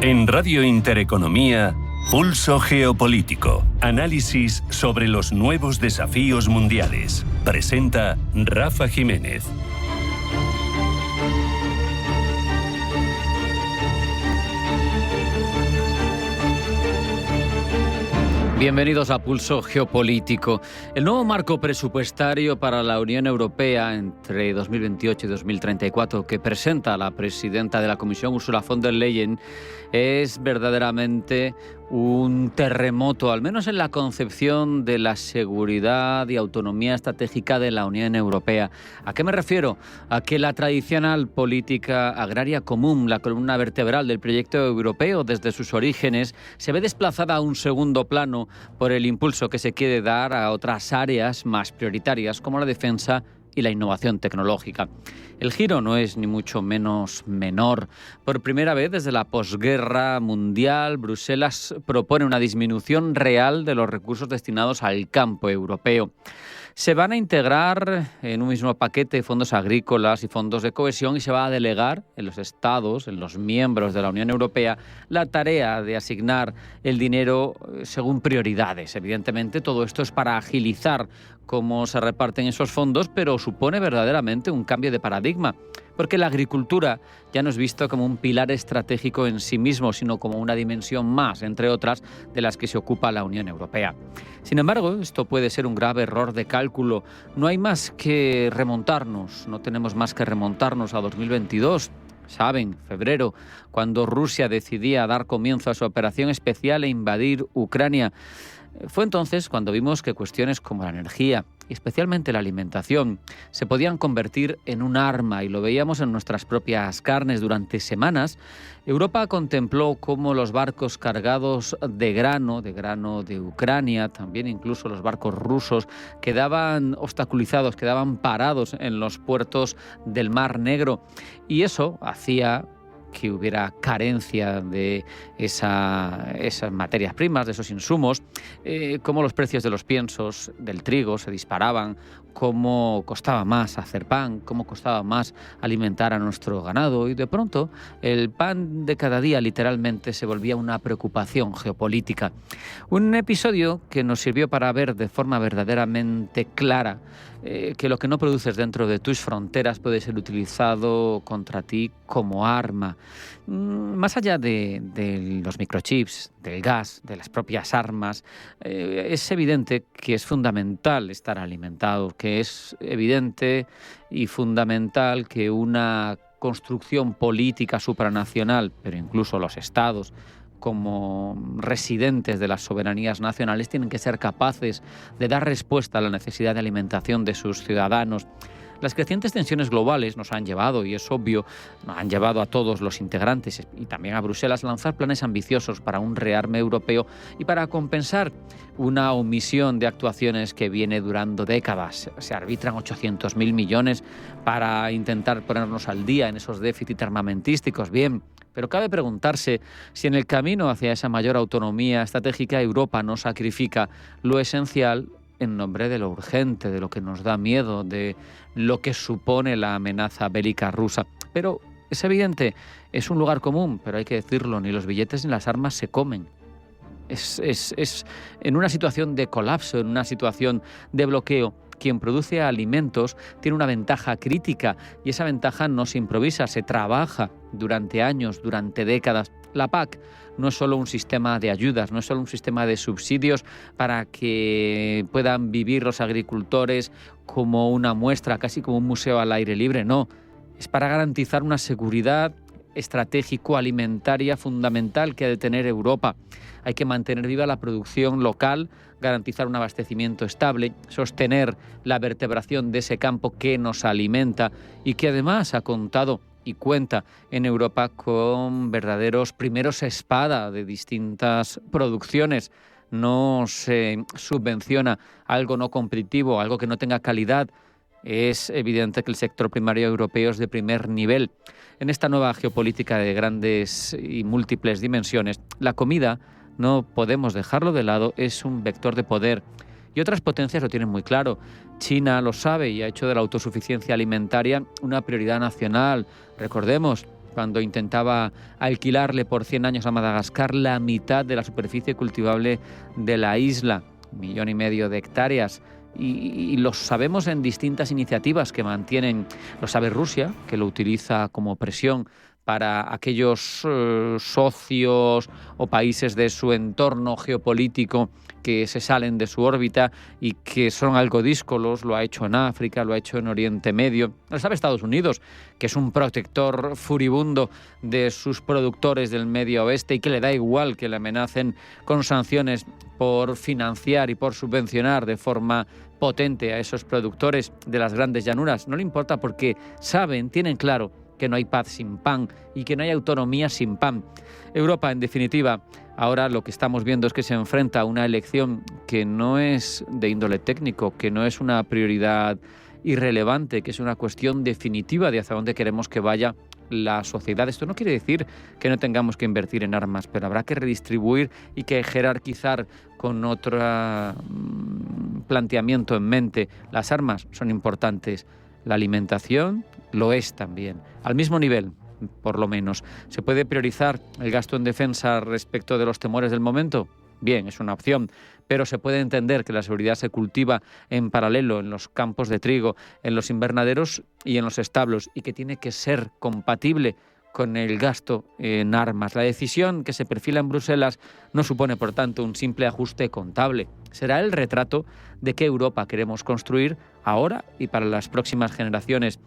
En Radio Intereconomía, Pulso Geopolítico. Análisis sobre los nuevos desafíos mundiales. Presenta Rafa Jiménez. Bienvenidos a Pulso Geopolítico. El nuevo marco presupuestario para la Unión Europea entre 2028 y 2034 que presenta la presidenta de la Comisión, Ursula von der Leyen, es verdaderamente un terremoto, al menos en la concepción de la seguridad y autonomía estratégica de la Unión Europea. ¿A qué me refiero? A que la tradicional política agraria común, la columna vertebral del proyecto europeo desde sus orígenes, se ve desplazada a un segundo plano por el impulso que se quiere dar a otras áreas más prioritarias, como la defensa y la innovación tecnológica. El giro no es ni mucho menos menor. Por primera vez desde la posguerra mundial, Bruselas propone una disminución real de los recursos destinados al campo europeo. Se van a integrar en un mismo paquete fondos agrícolas y fondos de cohesión y se va a delegar en los estados, en los miembros de la Unión Europea, la tarea de asignar el dinero según prioridades. Evidentemente, todo esto es para agilizar cómo se reparten esos fondos, pero supone verdaderamente un cambio de paradigma, porque la agricultura ya no es visto como un pilar estratégico en sí mismo, sino como una dimensión más, entre otras, de las que se ocupa la Unión Europea. Sin embargo, esto puede ser un grave error de cálculo. No hay más que remontarnos, no tenemos más que remontarnos a 2022. Saben, febrero, cuando Rusia decidía dar comienzo a su operación especial e invadir Ucrania. Fue entonces cuando vimos que cuestiones como la energía, y especialmente la alimentación, se podían convertir en un arma, y lo veíamos en nuestras propias carnes. Durante semanas, Europa contempló cómo los barcos cargados de grano de Ucrania, también incluso los barcos rusos, quedaban obstaculizados, quedaban parados en los puertos del Mar Negro, y eso hacía que hubiera carencia de esas materias primas, de esos insumos, cómo los precios de los piensos, del trigo se disparaban, cómo costaba más hacer pan, cómo costaba más alimentar a nuestro ganado, y de pronto el pan de cada día literalmente se volvía una preocupación geopolítica. Un episodio que nos sirvió para ver de forma verdaderamente clara que lo que no produces dentro de tus fronteras puede ser utilizado contra ti como arma. Más allá de los microchips, del gas, de las propias armas, es evidente que es fundamental estar alimentado, que es evidente y fundamental que una construcción política supranacional, pero incluso los estados, como residentes de las soberanías nacionales, tienen que ser capaces de dar respuesta a la necesidad de alimentación de sus ciudadanos. Las crecientes tensiones globales nos han llevado, y es obvio, nos han llevado a todos los integrantes y también a Bruselas a lanzar planes ambiciosos para un rearme europeo y para compensar una omisión de actuaciones que viene durando décadas. Se arbitran 800.000 millones para intentar ponernos al día en esos déficits armamentísticos. Bien, pero cabe preguntarse si en el camino hacia esa mayor autonomía estratégica Europa no sacrifica lo esencial en nombre de lo urgente, de lo que nos da miedo, de lo que supone la amenaza bélica rusa. Pero es evidente, es un lugar común, pero hay que decirlo, ni los billetes ni las armas se comen. Es en una situación de colapso, en una situación de bloqueo, quien produce alimentos tiene una ventaja crítica, y esa ventaja no se improvisa, se trabaja durante años, durante décadas. La PAC no es solo un sistema de ayudas, no es solo un sistema de subsidios para que puedan vivir los agricultores como una muestra, casi como un museo al aire libre, no. Es para garantizar una seguridad estratégico-alimentaria fundamental que ha de tener Europa. Hay que mantener viva la producción local, garantizar un abastecimiento estable, sostener la vertebración de ese campo que nos alimenta y que además ha contado y cuenta en Europa con verdaderos primeros espada de distintas producciones. No se subvenciona algo no competitivo, algo que no tenga calidad. Es evidente que el sector primario europeo es de primer nivel. En esta nueva geopolítica de grandes y múltiples dimensiones, la comida, no podemos dejarlo de lado, es un vector de poder. Y otras potencias lo tienen muy claro. China lo sabe y ha hecho de la autosuficiencia alimentaria una prioridad nacional. Recordemos, cuando intentaba alquilarle por 100 años a Madagascar la mitad de la superficie cultivable de la isla, 1,5 millones de hectáreas. Y lo sabemos en distintas iniciativas que mantienen, lo sabe Rusia, que lo utiliza como presión para aquellos socios o países de su entorno geopolítico que se salen de su órbita y que son algo díscolos. Lo ha hecho en África, lo ha hecho en Oriente Medio. Lo sabe Estados Unidos, que es un protector furibundo de sus productores del Medio Oeste y que le da igual que le amenacen con sanciones por financiar y por subvencionar de forma potente a esos productores de las grandes llanuras. No le importa porque saben, tienen claro que no hay paz sin pan y que no hay autonomía sin pan. Europa, en definitiva, ahora lo que estamos viendo es que se enfrenta a una elección que no es de índole técnico, que no es una prioridad irrelevante, que es una cuestión definitiva de hacia dónde queremos que vaya la sociedad. Esto no quiere decir que no tengamos que invertir en armas, pero habrá que redistribuir y que jerarquizar con otro planteamiento en mente. Las armas son importantes, la alimentación lo es también, al mismo nivel, por lo menos. ¿Se puede priorizar el gasto en defensa respecto de los temores del momento? Bien, es una opción, pero se puede entender que la seguridad se cultiva en paralelo en los campos de trigo, en los invernaderos y en los establos, y que tiene que ser compatible con el gasto en armas. La decisión que se perfila en Bruselas no supone, por tanto, un simple ajuste contable. Será el retrato de qué Europa queremos construir ahora y para las próximas generaciones.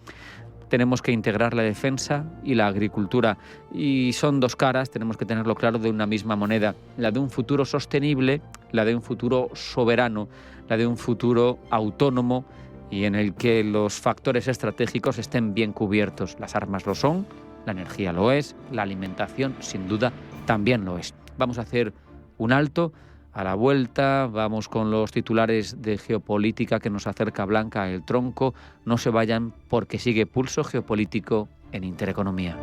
Tenemos que integrar la defensa y la agricultura. Y son dos caras, tenemos que tenerlo claro, de una misma moneda. La de un futuro sostenible, la de un futuro soberano, la de un futuro autónomo y en el que los factores estratégicos estén bien cubiertos. Las armas lo son, la energía lo es, la alimentación sin duda también lo es. Vamos a hacer un alto. A la vuelta vamos con los titulares de geopolítica que nos acerca Blanca El Tronco. No se vayan porque sigue Pulso Geopolítico en Intereconomía.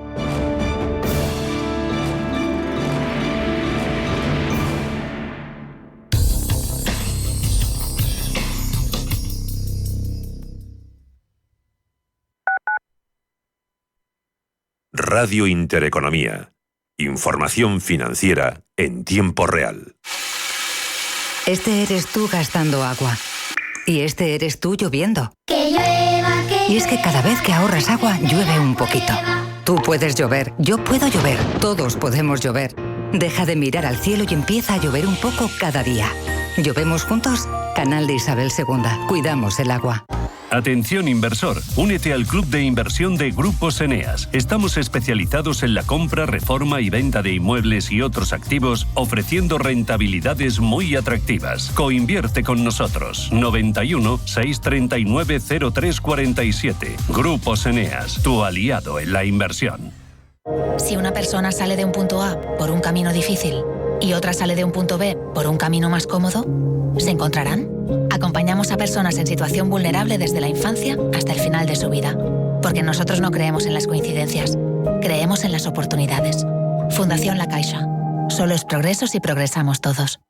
Radio Intereconomía. Información financiera en tiempo real. Este eres tú gastando agua. Y este eres tú lloviendo. Que llueva, que y es que cada vez que ahorras agua, llueve un poquito. Tú puedes llover, yo puedo llover, todos podemos llover. Deja de mirar al cielo y empieza a llover un poco cada día. ¿Llovemos juntos? Canal de Isabel II. Cuidamos el agua. Atención inversor, únete al club de inversión de Grupos Eneas. Estamos especializados en la compra, reforma y venta de inmuebles y otros activos, ofreciendo rentabilidades muy atractivas. Coinvierte con nosotros. 91 639 0347. Grupos Eneas, tu aliado en la inversión. Si una persona sale de un punto A por un camino difícil y otra sale de un punto B por un camino más cómodo, ¿se encontrarán? Acompañamos a personas en situación vulnerable desde la infancia hasta el final de su vida. Porque nosotros no creemos en las coincidencias, creemos en las oportunidades. Fundación La Caixa. Solo es progreso si progresamos todos.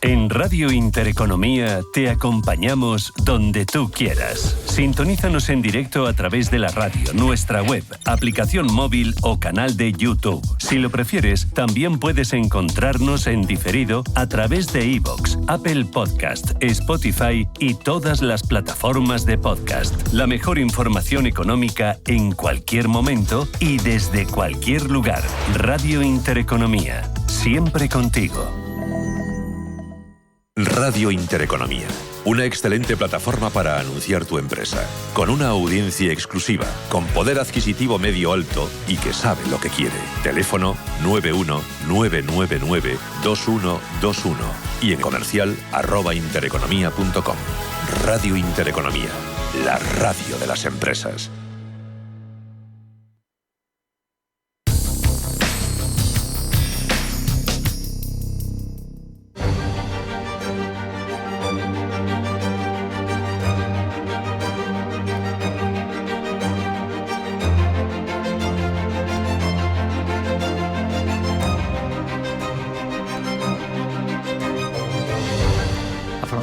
En Radio Intereconomía te acompañamos donde tú quieras. Sintonízanos en directo a través de la radio, nuestra web, aplicación móvil o canal de YouTube. Si lo prefieres, también puedes encontrarnos en diferido a través de iVoox, Apple Podcast, Spotify y todas las plataformas de podcast. La mejor información económica en cualquier momento y desde cualquier lugar. Radio Intereconomía, siempre contigo. Radio Intereconomía, una excelente plataforma para anunciar tu empresa, con una audiencia exclusiva, con poder adquisitivo medio-alto y que sabe lo que quiere. Teléfono 919992121 y en comercial @intereconomia.com. Radio Intereconomía, la radio de las empresas.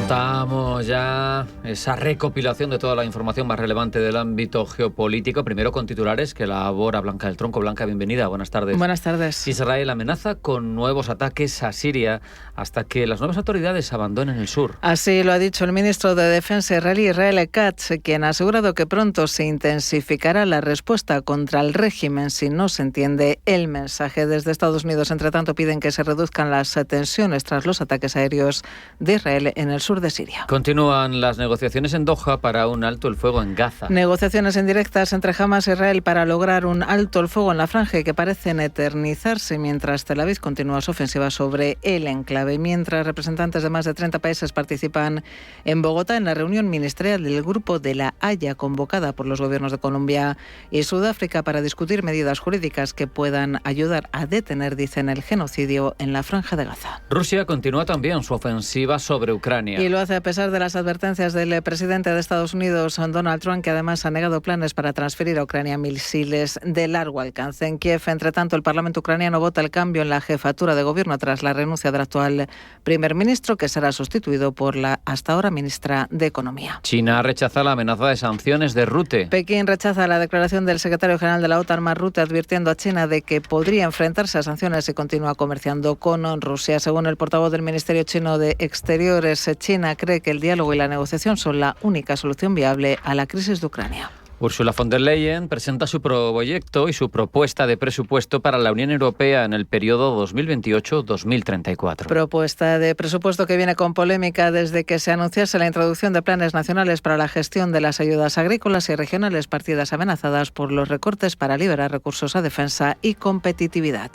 Contamos ya esa recopilación de toda la información más relevante del ámbito geopolítico. Primero con titulares que elabora Blanca del Tronco. Blanca, bienvenida. Buenas tardes. Buenas tardes. Israel amenaza con nuevos ataques a Siria hasta que las nuevas autoridades abandonen el sur. Así lo ha dicho el ministro de Defensa israelí, Israel Katz, quien ha asegurado que pronto se intensificará la respuesta contra el régimen si no se entiende el mensaje. Desde Estados Unidos, entre tanto, piden que se reduzcan las tensiones tras los ataques aéreos de Israel en el sur de Siria. Continúan las negociaciones en Doha para un alto el fuego en Gaza. Negociaciones indirectas entre Hamas e Israel para lograr un alto el fuego en la franja que parecen eternizarse mientras Tel Aviv continúa su ofensiva sobre el enclave. Mientras representantes de más de 30 países participan en Bogotá en la reunión ministerial del Grupo de la Haya convocada por los gobiernos de Colombia y Sudáfrica para discutir medidas jurídicas que puedan ayudar a detener, dicen, el genocidio en la franja de Gaza. Rusia continúa también su ofensiva sobre Ucrania. Y lo hace a pesar de las advertencias del presidente de Estados Unidos, Donald Trump, que además ha negado planes para transferir a Ucrania misiles de largo alcance. En Kiev, entre tanto, el Parlamento ucraniano vota el cambio en la jefatura de gobierno tras la renuncia del actual primer ministro, que será sustituido por la hasta ahora ministra de Economía. China rechaza la amenaza de sanciones de Rutte. Pekín rechaza la declaración del secretario general de la OTAN, Mark Rutte, advirtiendo a China de que podría enfrentarse a sanciones si continúa comerciando con Rusia. Según el portavoz del Ministerio chino de Exteriores, China cree que el diálogo y la negociación son la única solución viable a la crisis de Ucrania. Ursula von der Leyen presenta su proyecto y su propuesta de presupuesto para la Unión Europea en el periodo 2028-2034. Propuesta de presupuesto que viene con polémica desde que se anunciase la introducción de planes nacionales para la gestión de las ayudas agrícolas y regionales, partidas amenazadas por los recortes para liberar recursos a defensa y competitividad.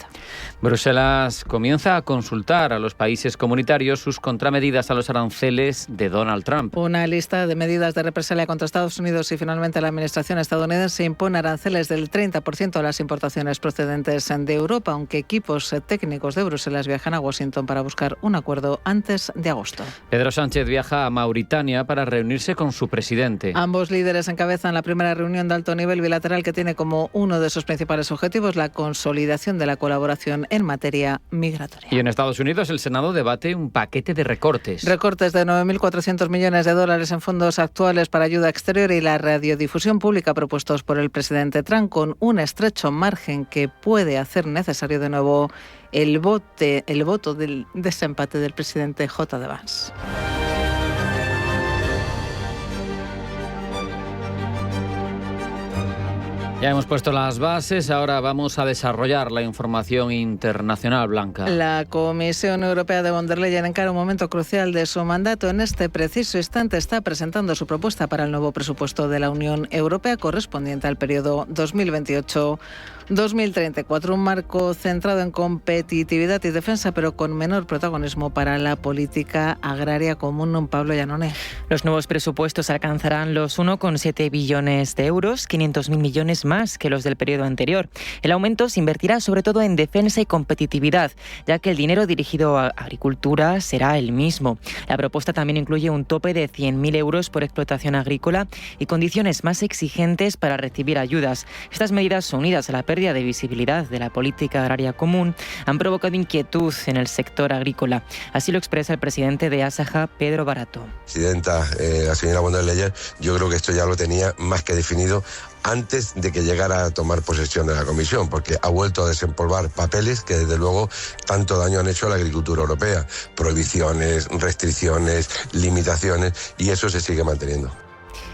Bruselas comienza a consultar a los países comunitarios sus contramedidas a los aranceles de Donald Trump. Una lista de medidas de represalia contra Estados Unidos y finalmente la administración estadounidense impone aranceles del 30% a las importaciones procedentes de Europa, aunque equipos técnicos de Bruselas viajan a Washington para buscar un acuerdo antes de agosto. Pedro Sánchez viaja a Mauritania para reunirse con su presidente. Ambos líderes encabezan la primera reunión de alto nivel bilateral que tiene como uno de sus principales objetivos la consolidación de la colaboración en materia migratoria. Y en Estados Unidos el Senado debate un paquete de recortes. Recortes de 9.400 millones de dólares en fondos actuales para ayuda exterior y la radiodifusión pública propuestos por el presidente Trump, con un estrecho margen que puede hacer necesario de nuevo el voto del desempate del presidente J.D. Vance. Ya hemos puesto las bases, ahora vamos a desarrollar la información internacional, Blanca. La Comisión Europea de von der Leyen encara un momento crucial de su mandato. En este preciso instante está presentando su propuesta para el nuevo presupuesto de la Unión Europea correspondiente al periodo 2028-2034, un marco centrado en competitividad y defensa, pero con menor protagonismo para la política agraria común. Pablo Llanoné. Los nuevos presupuestos alcanzarán los 1,7 billones de euros, 500.000 millones más que los del periodo anterior. El aumento se invertirá sobre todo en defensa y competitividad, ya que el dinero dirigido a agricultura será el mismo. La propuesta también incluye un tope de 100.000 euros por explotación agrícola y condiciones más exigentes para recibir ayudas. Estas medidas, unidas a la pérdida de visibilidad de la política agraria común, han provocado inquietud en el sector agrícola. Así lo expresa el presidente de Asaja, Pedro Barato. Presidenta, la señora von der Leyen, yo creo que esto ya lo tenía más que definido antes de que llegara a tomar posesión de la Comisión, porque ha vuelto a desempolvar papeles que desde luego tanto daño han hecho a la agricultura europea. Prohibiciones, restricciones, limitaciones, y eso se sigue manteniendo.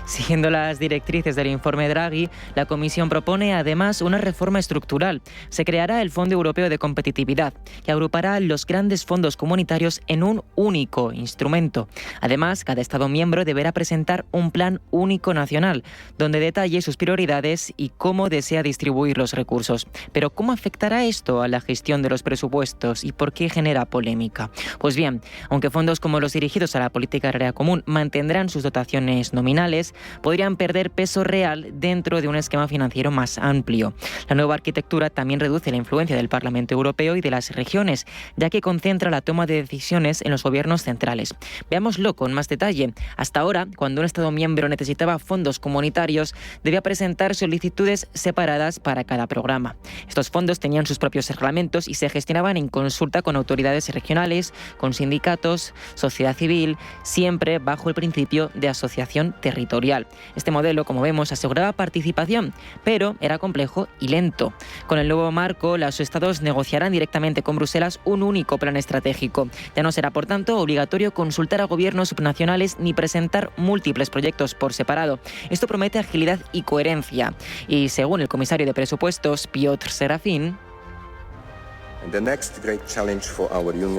Siguiendo las directrices del informe Draghi, la Comisión propone además una reforma estructural. Se creará el Fondo Europeo de Competitividad, que agrupará los grandes fondos comunitarios en un único instrumento. Además, cada Estado miembro deberá presentar un plan único nacional, donde detalle sus prioridades y cómo desea distribuir los recursos. Pero, ¿cómo afectará esto a la gestión de los presupuestos y por qué genera polémica? Pues bien, aunque fondos como los dirigidos a la política agraria común mantendrán sus dotaciones nominales, podrían perder peso real dentro de un esquema financiero más amplio. La nueva arquitectura también reduce la influencia del Parlamento Europeo y de las regiones, ya que concentra la toma de decisiones en los gobiernos centrales. Veámoslo con más detalle. Hasta ahora, cuando un Estado miembro necesitaba fondos comunitarios, debía presentar solicitudes separadas para cada programa. Estos fondos tenían sus propios reglamentos y se gestionaban en consulta con autoridades regionales, con sindicatos, sociedad civil, siempre bajo el principio de asociación territorial. Este modelo, como vemos, aseguraba participación, pero era complejo y lento. Con el nuevo marco, los Estados negociarán directamente con Bruselas un único plan estratégico. Ya no será, por tanto, obligatorio consultar a gobiernos subnacionales ni presentar múltiples proyectos por separado. Esto promete agilidad y coherencia. Y según el comisario de Presupuestos, Piotr Serafin,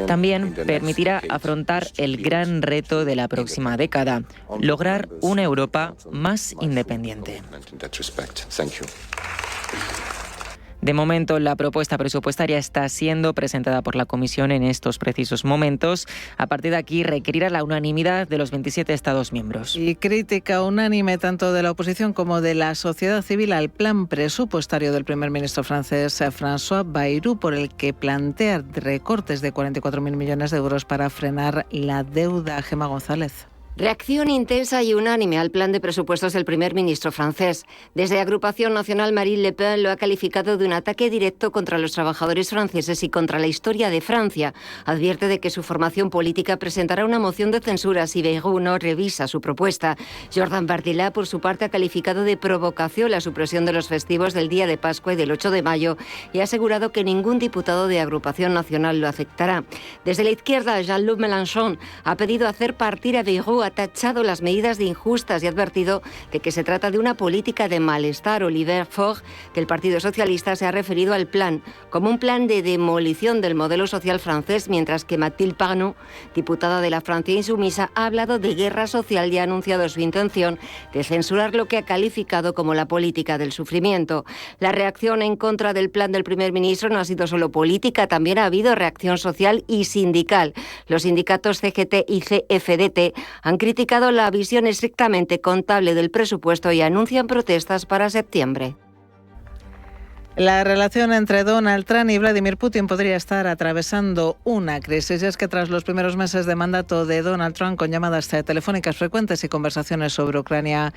también permitirá afrontar el gran reto de la próxima década, lograr una Europa más independiente. De momento, la propuesta presupuestaria está siendo presentada por la Comisión en estos precisos momentos. A partir de aquí, requerirá la unanimidad de los 27 Estados miembros. Y crítica unánime tanto de la oposición como de la sociedad civil al plan presupuestario del primer ministro francés François Bayrou, por el que plantea recortes de 44.000 millones de euros para frenar la deuda. Gemma González. Reacción intensa y unánime al plan de presupuestos del primer ministro francés. Desde Agrupación Nacional, Marine Le Pen lo ha calificado de un ataque directo contra los trabajadores franceses y contra la historia de Francia. Advierte de que su formación política presentará una moción de censura si Bayrou no revisa su propuesta. Jordan Bardella, por su parte, ha calificado de provocación la supresión de los festivos del día de Pascua y del 8 de mayo y ha asegurado que ningún diputado de Agrupación Nacional lo aceptará. Desde la izquierda, Jean-Luc Mélenchon ha pedido hacer partir a Bayrou, ha tachado las medidas de injustas y ha advertido de que se trata de una política de malestar. Olivier Faure, del Partido Socialista, se ha referido al plan como un plan de demolición del modelo social francés, mientras que Mathilde Panot, diputada de la Francia Insumisa, ha hablado de guerra social y ha anunciado su intención de censurar lo que ha calificado como la política del sufrimiento. La reacción en contra del plan del primer ministro no ha sido solo política, también ha habido reacción social y sindical. Los sindicatos CGT y CFDT han criticado la visión estrictamente contable del presupuesto y anuncian protestas para septiembre. La relación entre Donald Trump y Vladimir Putin podría estar atravesando una crisis. Y es que tras los primeros meses de mandato de Donald Trump, con llamadas telefónicas frecuentes y conversaciones sobre Ucrania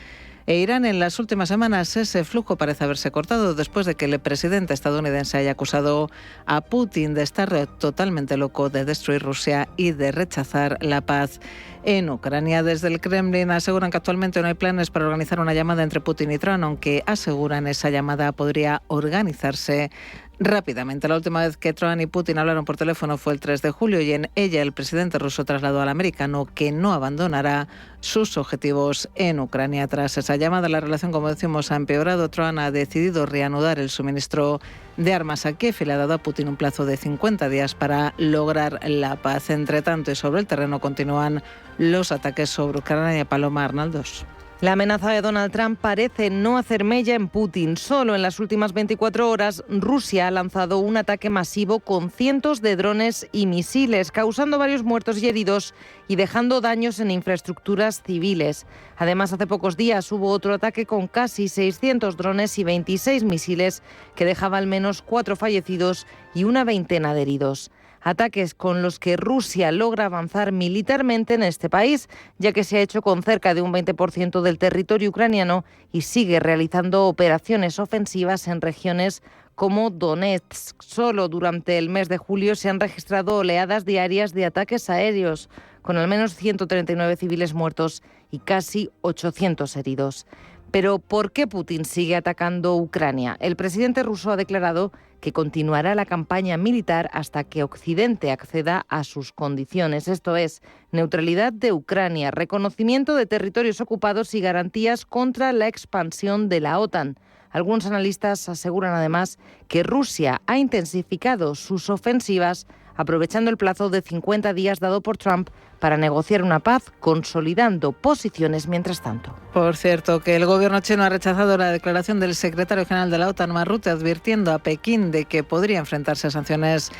e Irán, en las últimas semanas ese flujo parece haberse cortado después de que el presidente estadounidense haya acusado a Putin de estar totalmente loco, de destruir Rusia y de rechazar la paz en Ucrania. Desde el Kremlin aseguran que actualmente no hay planes para organizar una llamada entre Putin y Trump, aunque aseguran esa llamada podría organizarse rápidamente. La última vez que Trump y Putin hablaron por teléfono fue el 3 de julio y en ella el presidente ruso trasladó al americano que no abandonará sus objetivos en Ucrania. Tras esa llamada, la relación, como decimos, ha empeorado. Trump ha decidido reanudar el suministro de armas a Kiev y le ha dado a Putin un plazo de 50 días para lograr la paz. Entre tanto, y sobre el terreno continúan los ataques sobre Ucrania. Paloma Arnaldos. La amenaza de Donald Trump parece no hacer mella en Putin. Solo en las últimas 24 horas, Rusia ha lanzado un ataque masivo con cientos de drones y misiles, causando varios muertos y heridos y dejando daños en infraestructuras civiles. Además, hace pocos días hubo otro ataque con casi 600 drones y 26 misiles que dejaba al menos 4 fallecidos y una veintena de heridos. Ataques con los que Rusia logra avanzar militarmente en este país, ya que se ha hecho con cerca de un 20% del territorio ucraniano y sigue realizando operaciones ofensivas en regiones como Donetsk. Solo durante el mes de julio se han registrado oleadas diarias de ataques aéreos, con al menos 139 civiles muertos y casi 800 heridos. Pero ¿por qué Putin sigue atacando Ucrania? El presidente ruso ha declarado que continuará la campaña militar hasta que Occidente acceda a sus condiciones. Esto es, neutralidad de Ucrania, reconocimiento de territorios ocupados y garantías contra la expansión de la OTAN. Algunos analistas aseguran además que Rusia ha intensificado sus ofensivas aprovechando el plazo de 50 días dado por Trump para negociar una paz, consolidando posiciones mientras tanto. Por cierto, que el gobierno chino ha rechazado la declaración del secretario general de la OTAN, Mark Rutte, advirtiendo a Pekín de que podría enfrentarse a sanciones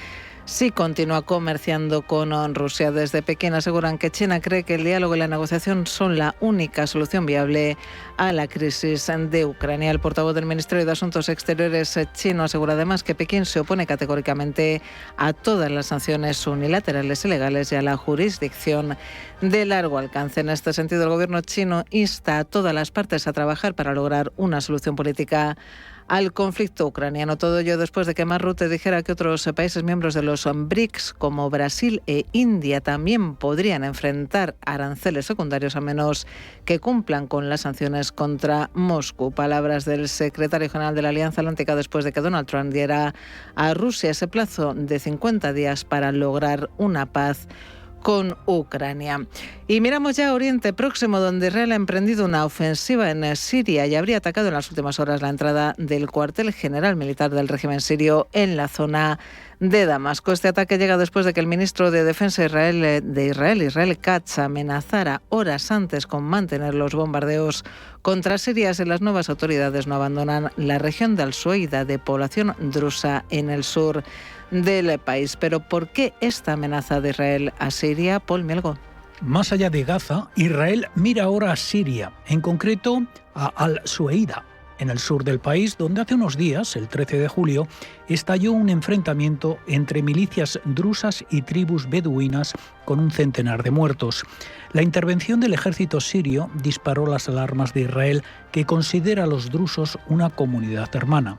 sí continúa comerciando con Rusia. Desde Pekín aseguran que China cree que el diálogo y la negociación son la única solución viable a la crisis de Ucrania. El portavoz del Ministerio de Asuntos Exteriores chino asegura además que Pekín se opone categóricamente a todas las sanciones unilaterales, ilegales y a la jurisdicción de largo alcance. En este sentido, el gobierno chino insta a todas las partes a trabajar para lograr una solución política al conflicto ucraniano. Todo ello después de que Mark Rutte dijera que otros países miembros de los BRICS, como Brasil e India, también podrían enfrentar aranceles secundarios a menos que cumplan con las sanciones contra Moscú. Palabras del secretario general de la Alianza Atlántica después de que Donald Trump diera a Rusia ese plazo de 50 días para lograr una paz con Ucrania. Y miramos ya a Oriente Próximo, donde Israel ha emprendido una ofensiva en Siria y habría atacado en las últimas horas la entrada del cuartel general militar del régimen sirio en la zona de Damasco. Este ataque llega después de que el ministro de Defensa de Israel, Israel Katz, amenazara horas antes con mantener los bombardeos contra Siria si las nuevas autoridades no abandonan la región de Al-Sueida, de población drusa en el sur del país. Pero ¿por qué esta amenaza de Israel a Siria? Paul Mielgo. Más allá de Gaza, Israel mira ahora a Siria, en concreto a Al-Sueida, en el sur del país, donde hace unos días, el 13 de julio, estalló un enfrentamiento entre milicias drusas y tribus beduinas con un centenar de muertos. La intervención del ejército sirio disparó las alarmas de Israel, que considera a los drusos una comunidad hermana.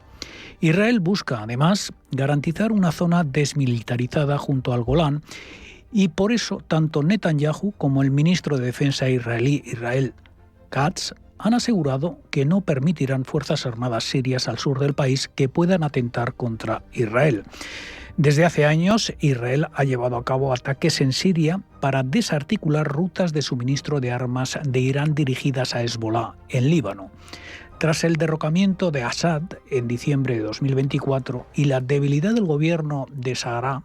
Israel busca, además, garantizar una zona desmilitarizada junto al Golán, y por eso tanto Netanyahu como el ministro de Defensa israelí, Israel Katz, han asegurado que no permitirán fuerzas armadas sirias al sur del país que puedan atentar contra Israel. Desde hace años, Israel ha llevado a cabo ataques en Siria para desarticular rutas de suministro de armas de Irán dirigidas a Hezbollah, en Líbano. Tras el derrocamiento de Assad en diciembre de 2024 y la debilidad del gobierno de Sahara,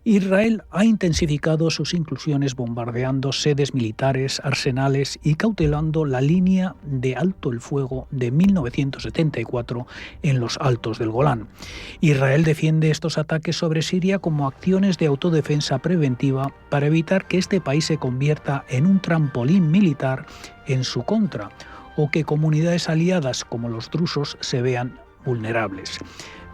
Israel ha intensificado sus incursiones bombardeando sedes militares, arsenales y cautelando la línea de alto el fuego de 1974 en los altos del Golán. Israel defiende estos ataques sobre Siria como acciones de autodefensa preventiva para evitar que este país se convierta en un trampolín militar en su contra, o que comunidades aliadas como los drusos se vean vulnerables.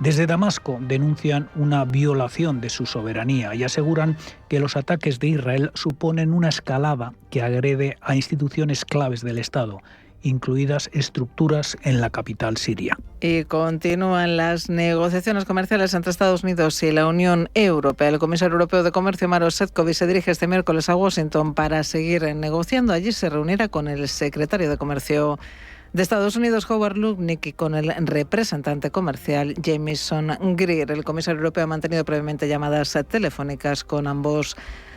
Desde Damasco denuncian una violación de su soberanía y aseguran que los ataques de Israel suponen una escalada que agrede a instituciones claves del Estado, incluidas estructuras en la capital siria. Y continúan las negociaciones comerciales entre Estados Unidos y la Unión Europea. El comisario europeo de Comercio, Maroš Šefčovič, se dirige este miércoles a Washington para seguir negociando. Allí se reunirá con el secretario de Comercio de Estados Unidos, Howard Lutnick, y con el representante comercial, Jamieson Greer. El comisario europeo ha mantenido previamente llamadas telefónicas con ambos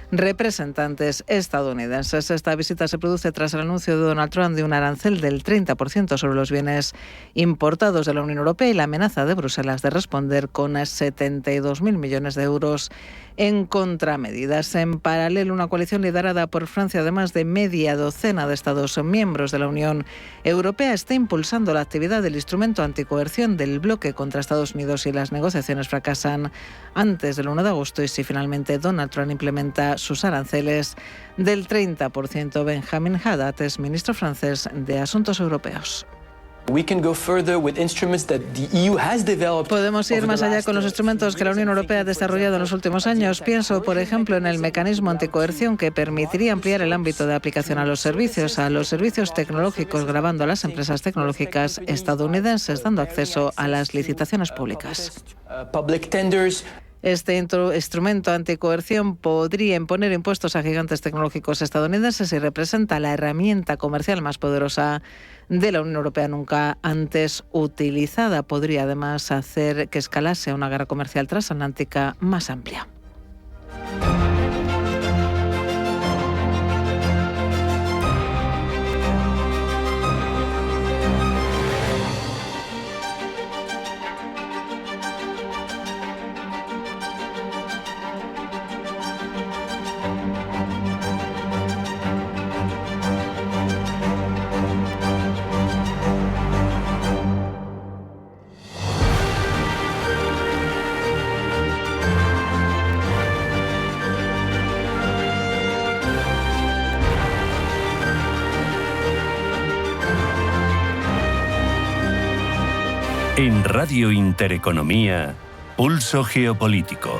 representantes estadounidenses. Esta visita se produce tras el anuncio de Donald Trump de un arancel del 30% sobre los bienes importados de la Unión Europea y la amenaza de Bruselas de responder con 72.000 millones de euros en contramedidas. En paralelo, una coalición liderada por Francia, además de media docena de Estados miembros de la Unión Europea, está impulsando la actividad del instrumento anticoerción del bloque contra Estados Unidos si las negociaciones fracasan antes del 1 de agosto y si finalmente Donald Trump implementa sus aranceles del 30%. Benjamin Haddad es ministro francés de Asuntos Europeos. Podemos ir más allá con los instrumentos que la Unión Europea ha desarrollado en los últimos años. Pienso, por ejemplo, en el mecanismo anticoerción que permitiría ampliar el ámbito de aplicación a los servicios tecnológicos, gravando a las empresas tecnológicas estadounidenses, dando acceso a las licitaciones públicas. Este instrumento anticoerción podría imponer impuestos a gigantes tecnológicos estadounidenses y representa la herramienta comercial más poderosa de la Unión Europea nunca antes utilizada. Podría además hacer que escalase una guerra comercial transatlántica más amplia. En Radio Intereconomía, Pulso Geopolítico.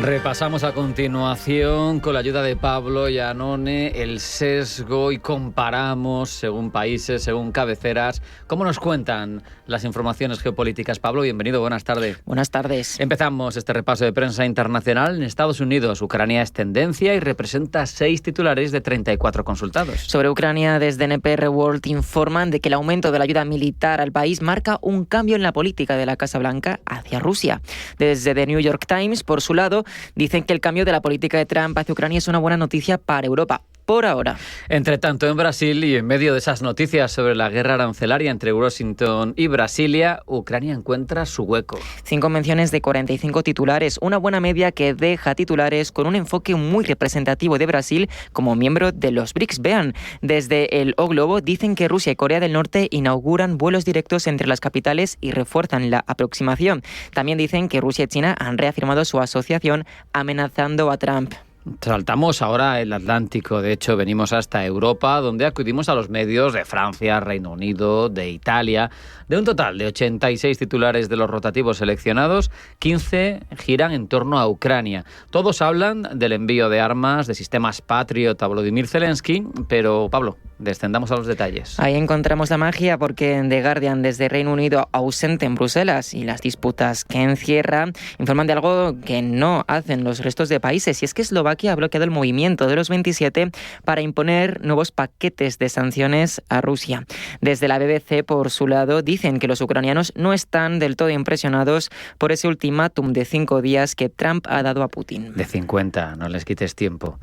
Repasamos a continuación, con la ayuda de Pablo Iannone, el sesgo y comparamos según países, según cabeceras. ¿Cómo nos cuentan las informaciones geopolíticas? Pablo, bienvenido, buenas tardes. Buenas tardes. Empezamos este repaso de prensa internacional. En Estados Unidos, Ucrania es tendencia y representa 6 titulares de 34 consultados. Sobre Ucrania, desde NPR World informan de que el aumento de la ayuda militar al país marca un cambio en la política de la Casa Blanca hacia Rusia. Desde The New York Times, por su lado, dicen que el cambio de la política de Trump hacia Ucrania es una buena noticia para Europa. Por ahora. Entre tanto, en Brasil, y en medio de esas noticias sobre la guerra arancelaria entre Washington y Brasilia, Ucrania encuentra su hueco. 5 menciones de 45 titulares, una buena media que deja titulares con un enfoque muy representativo de Brasil como miembro de los BRICS. Vean, desde el O Globo dicen que Rusia y Corea del Norte inauguran vuelos directos entre las capitales y refuerzan la aproximación. También dicen que Rusia y China han reafirmado su asociación amenazando a Trump. Saltamos ahora el Atlántico, de hecho venimos hasta Europa, donde acudimos a los medios de Francia, Reino Unido, de Italia. De un total de 86 titulares de los rotativos seleccionados, 15 giran en torno a Ucrania. Todos hablan del envío de armas, de sistemas Patriot a Volodymyr Zelensky, pero Pablo, descendamos a los detalles. Ahí encontramos la magia porque en The Guardian, desde Reino Unido, ausente en Bruselas y las disputas que encierra, informan de algo que no hacen los restos de países, y es que Eslovaquia ha bloqueado el movimiento de los 27 para imponer nuevos paquetes de sanciones a Rusia. Desde la BBC, por su lado, dicen que los ucranianos no están del todo impresionados por ese ultimátum de 5 días que Trump ha dado a Putin. De 50, no les quites tiempo.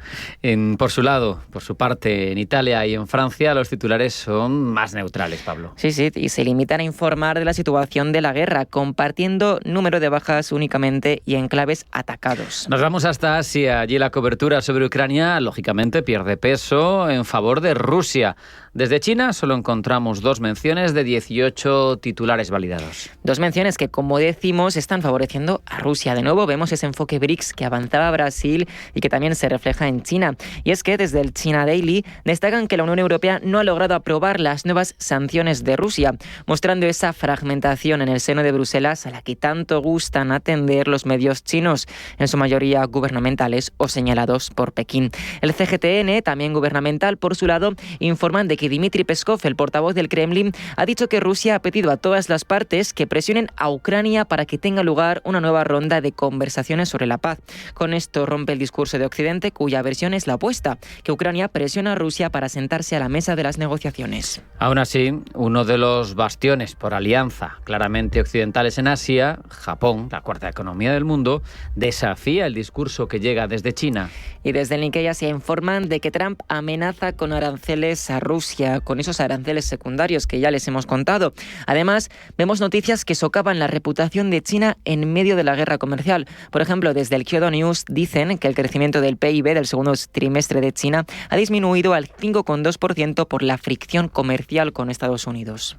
Por su parte, en Italia y en Francia, los titulares son más neutrales, Pablo. Sí, y se limitan a informar de la situación de la guerra, compartiendo número de bajas únicamente y enclaves atacados. Nos vamos hasta Asia. Allí la cobertura sobre Ucrania, lógicamente, pierde peso en favor de Rusia. Desde China solo encontramos 2 menciones de 18 titulares validados. 2 menciones que, como decimos, están favoreciendo a Rusia. De nuevo vemos ese enfoque BRICS que avanzaba Brasil y que también se refleja en China. Y es que desde el China Daily destacan que la Unión Europea no ha logrado aprobar las nuevas sanciones de Rusia, mostrando esa fragmentación en el seno de Bruselas a la que tanto gustan atender los medios chinos, en su mayoría gubernamentales o señalados por Pekín. El CGTN, también gubernamental, por su lado, informan de que Dmitry Peskov, el portavoz del Kremlin, ha dicho que Rusia ha pedido a todas las partes que presionen a Ucrania para que tenga lugar una nueva ronda de conversaciones sobre la paz. Con esto rompe el discurso de Occidente, cuya versión es la opuesta, que Ucrania presiona a Rusia para sentarse a la mesa de las negociaciones. Aún así, uno de los bastiones por alianza claramente occidentales en Asia, Japón, la cuarta economía del mundo, desafía el discurso que llega desde China. Y desde el Nikkei se informan de que Trump amenaza con aranceles a Rusia, con esos aranceles secundarios que ya les hemos contado. Además, vemos noticias que socavan la reputación de China en medio de la guerra comercial. Por ejemplo, desde el Kyodo News dicen que el crecimiento del PIB del segundo trimestre de China ha disminuido al 5,2% por la fricción comercial con Estados Unidos.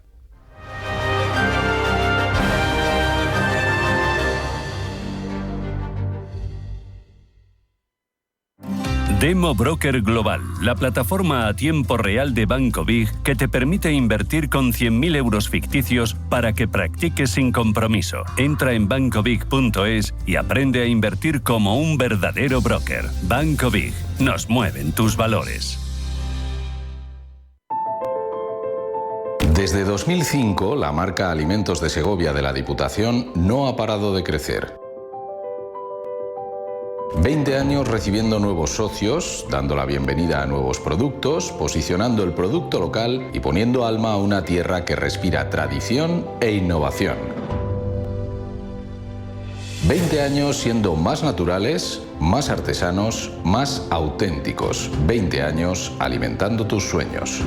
Demo Broker Global, la plataforma a tiempo real de Banco Big que te permite invertir con 100.000 euros ficticios para que practiques sin compromiso. Entra en bancobig.es y aprende a invertir como un verdadero broker. Banco Big, nos mueven tus valores. Desde 2005, la marca Alimentos de Segovia de la Diputación no ha parado de crecer. 20 años recibiendo nuevos socios, dando la bienvenida a nuevos productos, posicionando el producto local y poniendo alma a una tierra que respira tradición e innovación. 20 años siendo más naturales, más artesanos, más auténticos. 20 años alimentando tus sueños.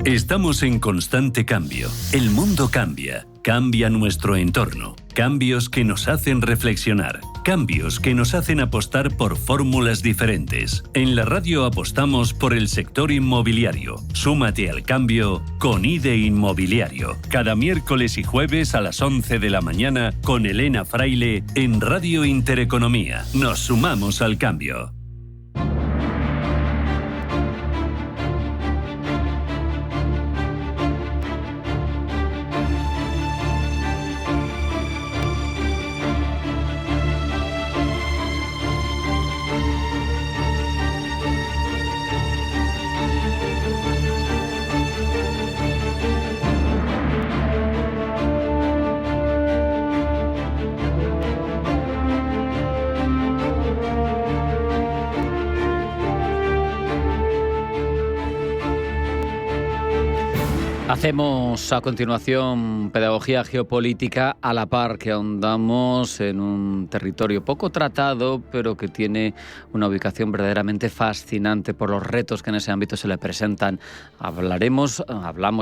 Estamos en constante cambio. El mundo cambia. Cambia nuestro entorno. Cambios que nos hacen reflexionar. Cambios que nos hacen apostar por fórmulas diferentes. En la radio apostamos por el sector inmobiliario. Súmate al cambio con IDE Inmobiliario. Cada miércoles y jueves a las 11 de la mañana con Elena Fraile en Radio Intereconomía. Nos sumamos al cambio. Hacemos a continuación pedagogía geopolítica a la par que ahondamos en un territorio poco tratado, pero que tiene una ubicación verdaderamente fascinante por los retos que en ese ámbito se le presentan. Hablamos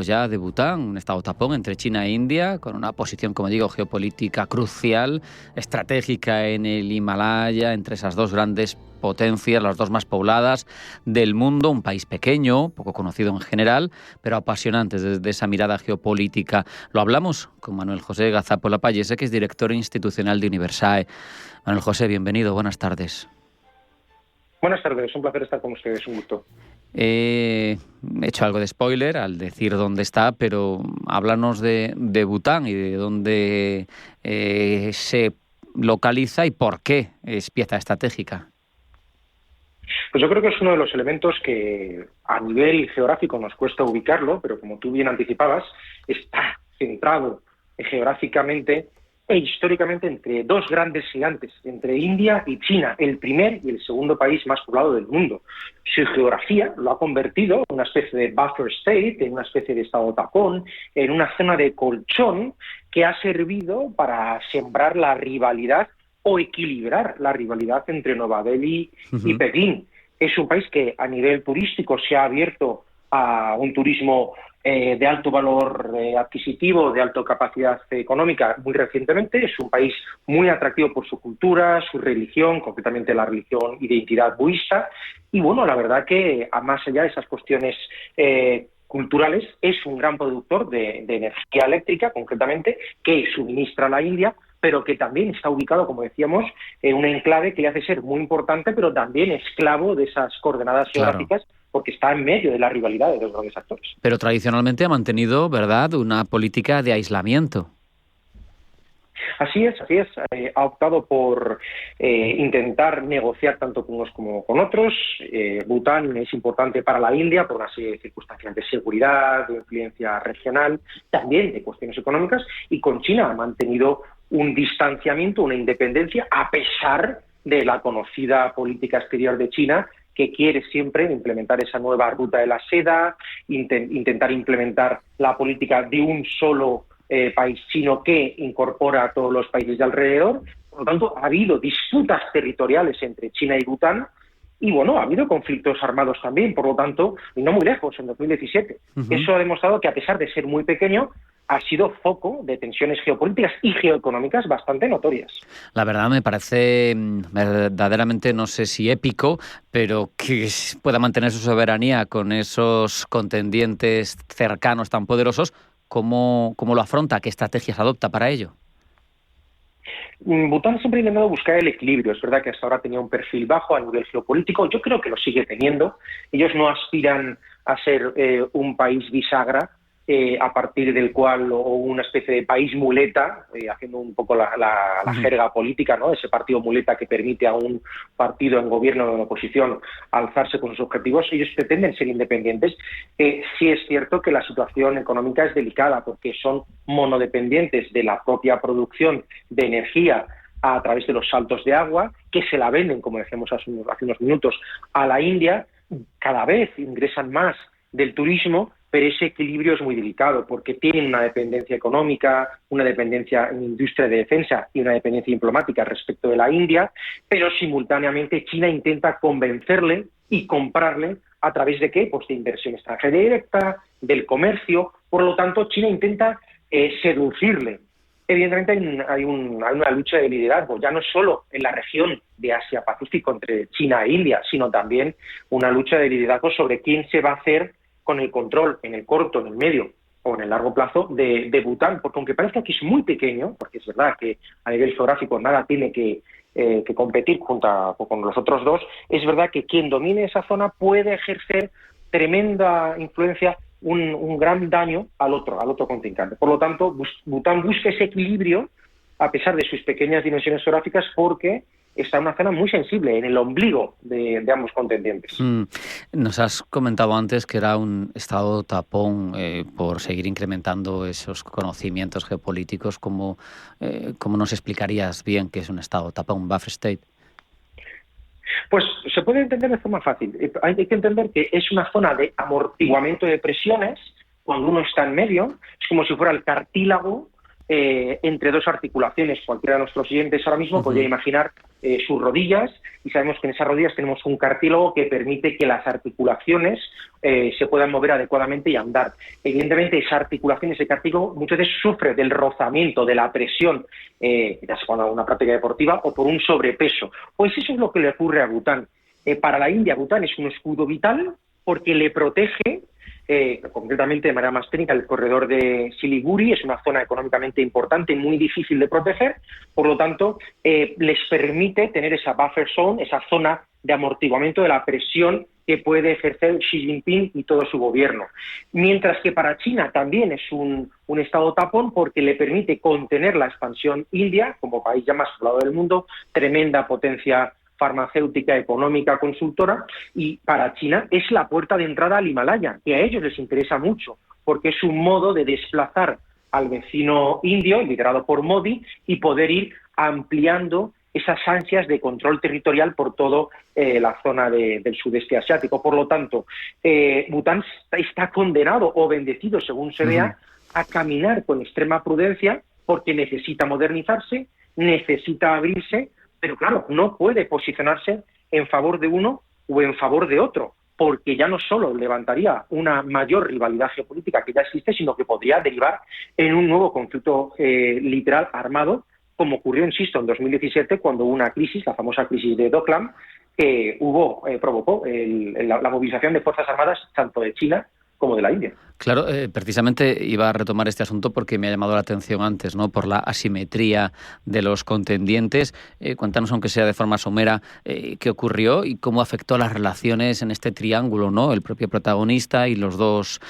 ya de Bután, un estado tapón entre China e India, con una posición, como digo, geopolítica crucial, estratégica en el Himalaya, entre esas dos grandes potencias, las dos más pobladas del mundo, un país pequeño, poco conocido en general, pero apasionante desde esa mirada geopolítica. Lo hablamos con Manuel José Gazapo Lapallese, que es director institucional de Universae. Manuel José, bienvenido, buenas tardes. Buenas tardes, un placer estar con ustedes, un gusto. He hecho algo de spoiler al decir dónde está, pero háblanos de Bután y de dónde se localiza y por qué es pieza estratégica. Pues yo creo que es uno de los elementos que a nivel geográfico nos cuesta ubicarlo, pero como tú bien anticipabas, está centrado geográficamente e históricamente entre dos grandes gigantes, entre India y China, el primer y el segundo país más poblado del mundo. Su geografía lo ha convertido en una especie de buffer state, en una especie de estado tapón, en una zona de colchón que ha servido para sembrar la rivalidad o equilibrar la rivalidad entre Nueva Delhi y Pekín. Es un país que a nivel turístico se ha abierto a un turismo de alto valor adquisitivo, de alta capacidad económica muy recientemente. Es un país muy atractivo por su cultura, su religión, concretamente la religión y identidad budista. Y bueno, la verdad que más allá de esas cuestiones culturales, es un gran productor de energía eléctrica, concretamente, que suministra a la India, pero que también está ubicado, como decíamos, en un enclave que le hace ser muy importante, pero también esclavo de esas coordenadas geográficas, porque está en medio de la rivalidad de los grandes actores. Pero tradicionalmente ha mantenido, ¿verdad?, una política de aislamiento. Así es. Ha optado por intentar negociar tanto con unos como con otros. Bután es importante para la India por una serie de circunstancias de seguridad, de influencia regional, también de cuestiones económicas, y con China ha mantenido un distanciamiento, una independencia, a pesar de la conocida política exterior de China, que quiere siempre implementar esa nueva ruta de la seda, intentar implementar la política de un solo país chino que incorpora a todos los países de alrededor. Por lo tanto, ha habido disputas territoriales entre China y Bután, y bueno, ha habido conflictos armados también, por lo tanto, y no muy lejos, en 2017. Eso ha demostrado que, a pesar de ser muy pequeño, ha sido foco de tensiones geopolíticas y geoeconómicas bastante notorias. La verdad me parece verdaderamente, no sé si épico, pero que pueda mantener su soberanía con esos contendientes cercanos tan poderosos. ¿Cómo lo afronta? ¿Qué estrategias adopta para ello? Bután siempre ha intentado buscar el equilibrio. Es verdad que hasta ahora tenía un perfil bajo a nivel geopolítico. Yo creo que lo sigue teniendo. Ellos no aspiran a ser un país bisagra, a partir del cual, o una especie de país muleta, haciendo un poco la jerga política, ¿no? Ese partido muleta que permite a un partido en gobierno o en oposición alzarse con sus objetivos. Ellos pretenden ser independientes. Sí es cierto que la situación económica es delicada, porque son monodependientes de la propia producción de energía a través de los saltos de agua, que se la venden, como decíamos hace unos minutos, a la India. Cada vez ingresan más del turismo, pero ese equilibrio es muy delicado, porque tienen una dependencia económica, una dependencia en industria de defensa y una dependencia diplomática respecto de la India, pero simultáneamente China intenta convencerle y comprarle a través de ¿qué? Pues de inversión extranjera directa, del comercio. Por lo tanto, China intenta seducirle. Evidentemente hay una lucha de liderazgo, ya no solo en la región de Asia-Pacífico entre China e India, sino también una lucha de liderazgo sobre quién se va a hacer con el control en el corto, en el medio o en el largo plazo de Bután, porque aunque parezca que es muy pequeño, porque es verdad que a nivel geográfico nada tiene que competir junto con los otros dos, es verdad que quien domine esa zona puede ejercer tremenda influencia, un gran daño al otro contrincante. Por lo tanto, Bután busca ese equilibrio a pesar de sus pequeñas dimensiones geográficas, porque está en una zona muy sensible, en el ombligo de ambos contendientes. Nos has comentado antes que era un estado tapón por seguir incrementando esos conocimientos geopolíticos. ¿Cómo nos explicarías bien qué es un estado tapón, un buffer state? Pues se puede entender de forma fácil. Hay que entender que es una zona de amortiguamiento de presiones cuando uno está en medio, es como si fuera el cartílago entre dos articulaciones. Cualquiera de nuestros oyentes ahora mismo podría imaginar sus rodillas, y sabemos que en esas rodillas tenemos un cartílago que permite que las articulaciones se puedan mover adecuadamente y andar. Evidentemente, esa articulación, ese cartílago, muchas veces sufre del rozamiento, de la presión, ya sea cuando hago una práctica deportiva o por un sobrepeso. Pues eso es lo que le ocurre a Bután. Para la India, Bután es un escudo vital porque le protege, concretamente de manera más técnica, el corredor de Siliguri. Es una zona económicamente importante, muy difícil de proteger, por lo tanto les permite tener esa buffer zone, esa zona de amortiguamiento de la presión que puede ejercer Xi Jinping y todo su gobierno. Mientras que para China también es un estado tapón porque le permite contener la expansión india, como país ya más poblado del mundo, tremenda potencia farmacéutica, económica, consultora, y para China es la puerta de entrada al Himalaya, que a ellos les interesa mucho, porque es un modo de desplazar al vecino indio, liderado por Modi, y poder ir ampliando esas ansias de control territorial por toda la zona del sudeste asiático. Por lo tanto, Bután está condenado o bendecido, según se vea, a caminar con extrema prudencia, porque necesita modernizarse, necesita abrirse, pero claro, no puede posicionarse en favor de uno o en favor de otro, porque ya no solo levantaría una mayor rivalidad geopolítica que ya existe, sino que podría derivar en un nuevo conflicto literal armado, como ocurrió, insisto, en 2017, cuando hubo una crisis, la famosa crisis de Doklam, que provocó la movilización de fuerzas armadas tanto de China como de la India. Claro, precisamente iba a retomar este asunto porque me ha llamado la atención antes, ¿no? Por la asimetría de los contendientes. Cuéntanos, aunque sea de forma somera, qué ocurrió y cómo afectó las relaciones en este triángulo, ¿no? El propio protagonista y las dos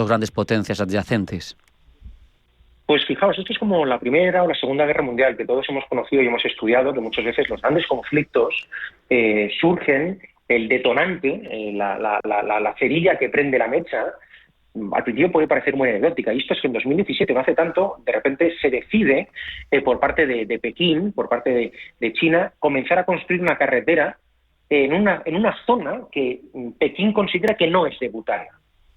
grandes potencias adyacentes. Pues fijaos, esto es como la Primera o la Segunda Guerra Mundial, que todos hemos conocido y hemos estudiado, que muchas veces los grandes conflictos surgen, el detonante, la cerilla que prende la mecha. Al principio puede parecer muy anecdótica, y esto es que en 2017, no hace tanto, de repente se decide por parte de Pekín, por parte de China, comenzar a construir una carretera en una zona que Pekín considera que no es de Bután,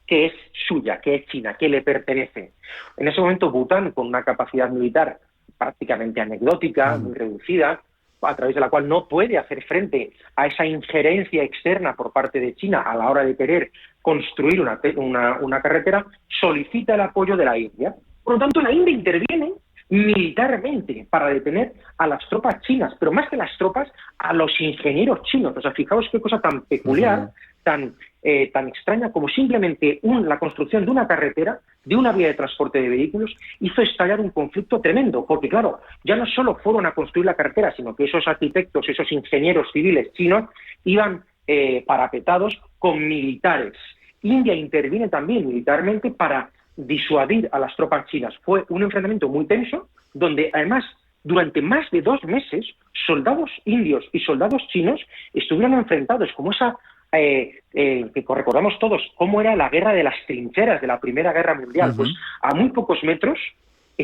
que es suya, que es China, que le pertenece. En ese momento Bután, con una capacidad militar prácticamente anecdótica, muy reducida, a través de la cual no puede hacer frente a esa injerencia externa por parte de China a la hora de querer construir una carretera, solicita el apoyo de la India. Por lo tanto, la India interviene militarmente para detener a las tropas chinas, pero más que las tropas, a los ingenieros chinos. O sea, fijaos qué cosa tan peculiar, tan extraña, como simplemente la construcción de una carretera, de una vía de transporte de vehículos, hizo estallar un conflicto tremendo, porque claro, ya no solo fueron a construir la carretera, sino que esos arquitectos, esos ingenieros civiles chinos iban parapetados con militares. India interviene también militarmente para disuadir a las tropas chinas. Fue un enfrentamiento muy tenso, donde además durante más de 2 meses soldados indios y soldados chinos estuvieron enfrentados como esa que recordamos todos cómo era la guerra de las trincheras de la Primera Guerra Mundial. Pues a muy pocos metros,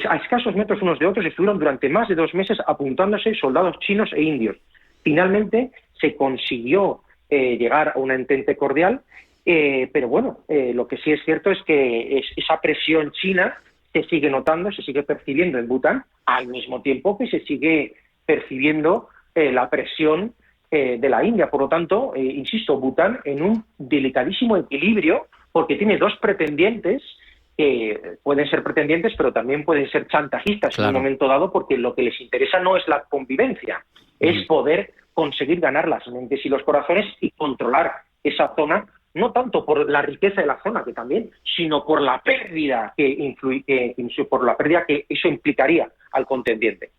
a escasos metros unos de otros, estuvieron durante más de 2 meses apuntándose soldados chinos e indios. Finalmente se consiguió llegar a una entente cordial, pero bueno, lo que sí es cierto es que esa presión china se sigue notando, se sigue percibiendo en Bután, al mismo tiempo que se sigue percibiendo la presión de la India. Por lo tanto, insisto, Bután en un delicadísimo equilibrio, porque tiene 2 pretendientes que pueden ser pretendientes, pero también pueden ser chantajistas en un momento dado, porque lo que les interesa no es la convivencia, es poder conseguir ganar las mentes y los corazones y controlar esa zona, no tanto por la riqueza de la zona, que también, sino por la pérdida por la pérdida que eso implicaría al contendiente.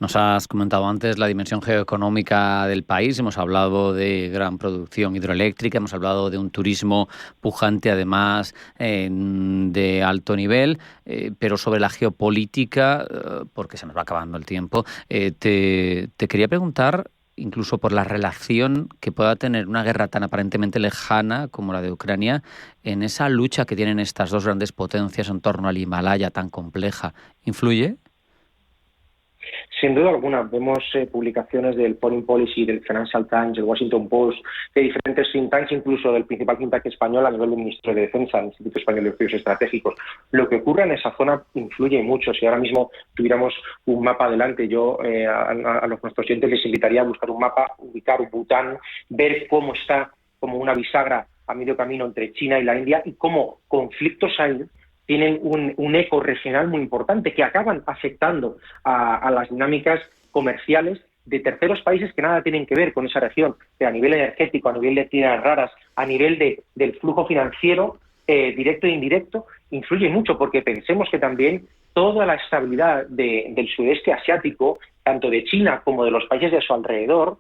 Nos has comentado antes la dimensión geoeconómica del país, hemos hablado de gran producción hidroeléctrica, hemos hablado de un turismo pujante, además de alto nivel, pero sobre la geopolítica, porque se nos va acabando el tiempo, te quería preguntar, incluso por la relación que pueda tener una guerra tan aparentemente lejana como la de Ucrania, en esa lucha que tienen estas 2 grandes potencias en torno al Himalaya tan compleja, ¿influye? Sin duda alguna, vemos publicaciones del Foreign Policy, del Financial Times, del Washington Post, de diferentes think tanks, incluso del principal think tank español a nivel del Ministerio de Defensa, el Instituto Español de Estudios Estratégicos. Lo que ocurre en esa zona influye mucho. Si ahora mismo tuviéramos un mapa adelante, yo a nuestros oyentes les invitaría a buscar un mapa, ubicar Bután, ver cómo está como una bisagra a medio camino entre China y la India y cómo conflictos hay tienen un eco regional muy importante que acaban afectando a las dinámicas comerciales de terceros países que nada tienen que ver con esa región, a nivel energético, a nivel de tierras raras, a nivel del flujo financiero directo e indirecto, influye mucho porque pensemos que también toda la estabilidad del sudeste asiático, tanto de China como de los países de su alrededor,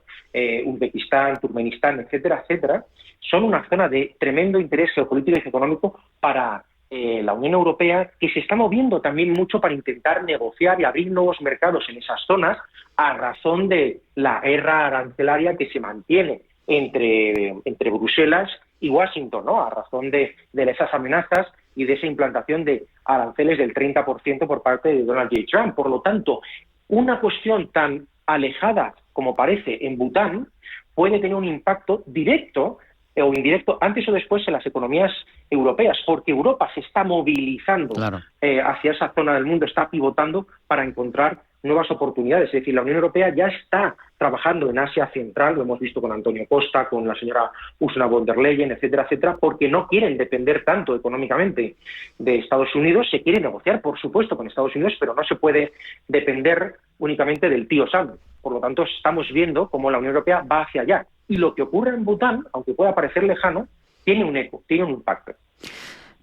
Uzbekistán, Turkmenistán, etcétera, etcétera, son una zona de tremendo interés geopolítico y económico para la Unión Europea, que se está moviendo también mucho para intentar negociar y abrir nuevos mercados en esas zonas a razón de la guerra arancelaria que se mantiene entre Bruselas y Washington, ¿no? A razón de esas amenazas y de esa implantación de aranceles del 30% por parte de Donald J. Trump. Por lo tanto, una cuestión tan alejada como parece en Bután puede tener un impacto directo o indirecto antes o después en las economías europeas, porque Europa se está movilizando hacia esa zona del mundo, está pivotando para encontrar nuevas oportunidades. Es decir, la Unión Europea ya está trabajando en Asia Central, lo hemos visto con Antonio Costa, con la señora Ursula von der Leyen, etcétera, etcétera, porque no quieren depender tanto económicamente de Estados Unidos. Se quiere negociar, por supuesto, con Estados Unidos, pero no se puede depender únicamente del tío Sam. Por lo tanto, estamos viendo cómo la Unión Europea va hacia allá. Y lo que ocurre en Bután, aunque pueda parecer lejano, tiene un eco, tiene un impacto.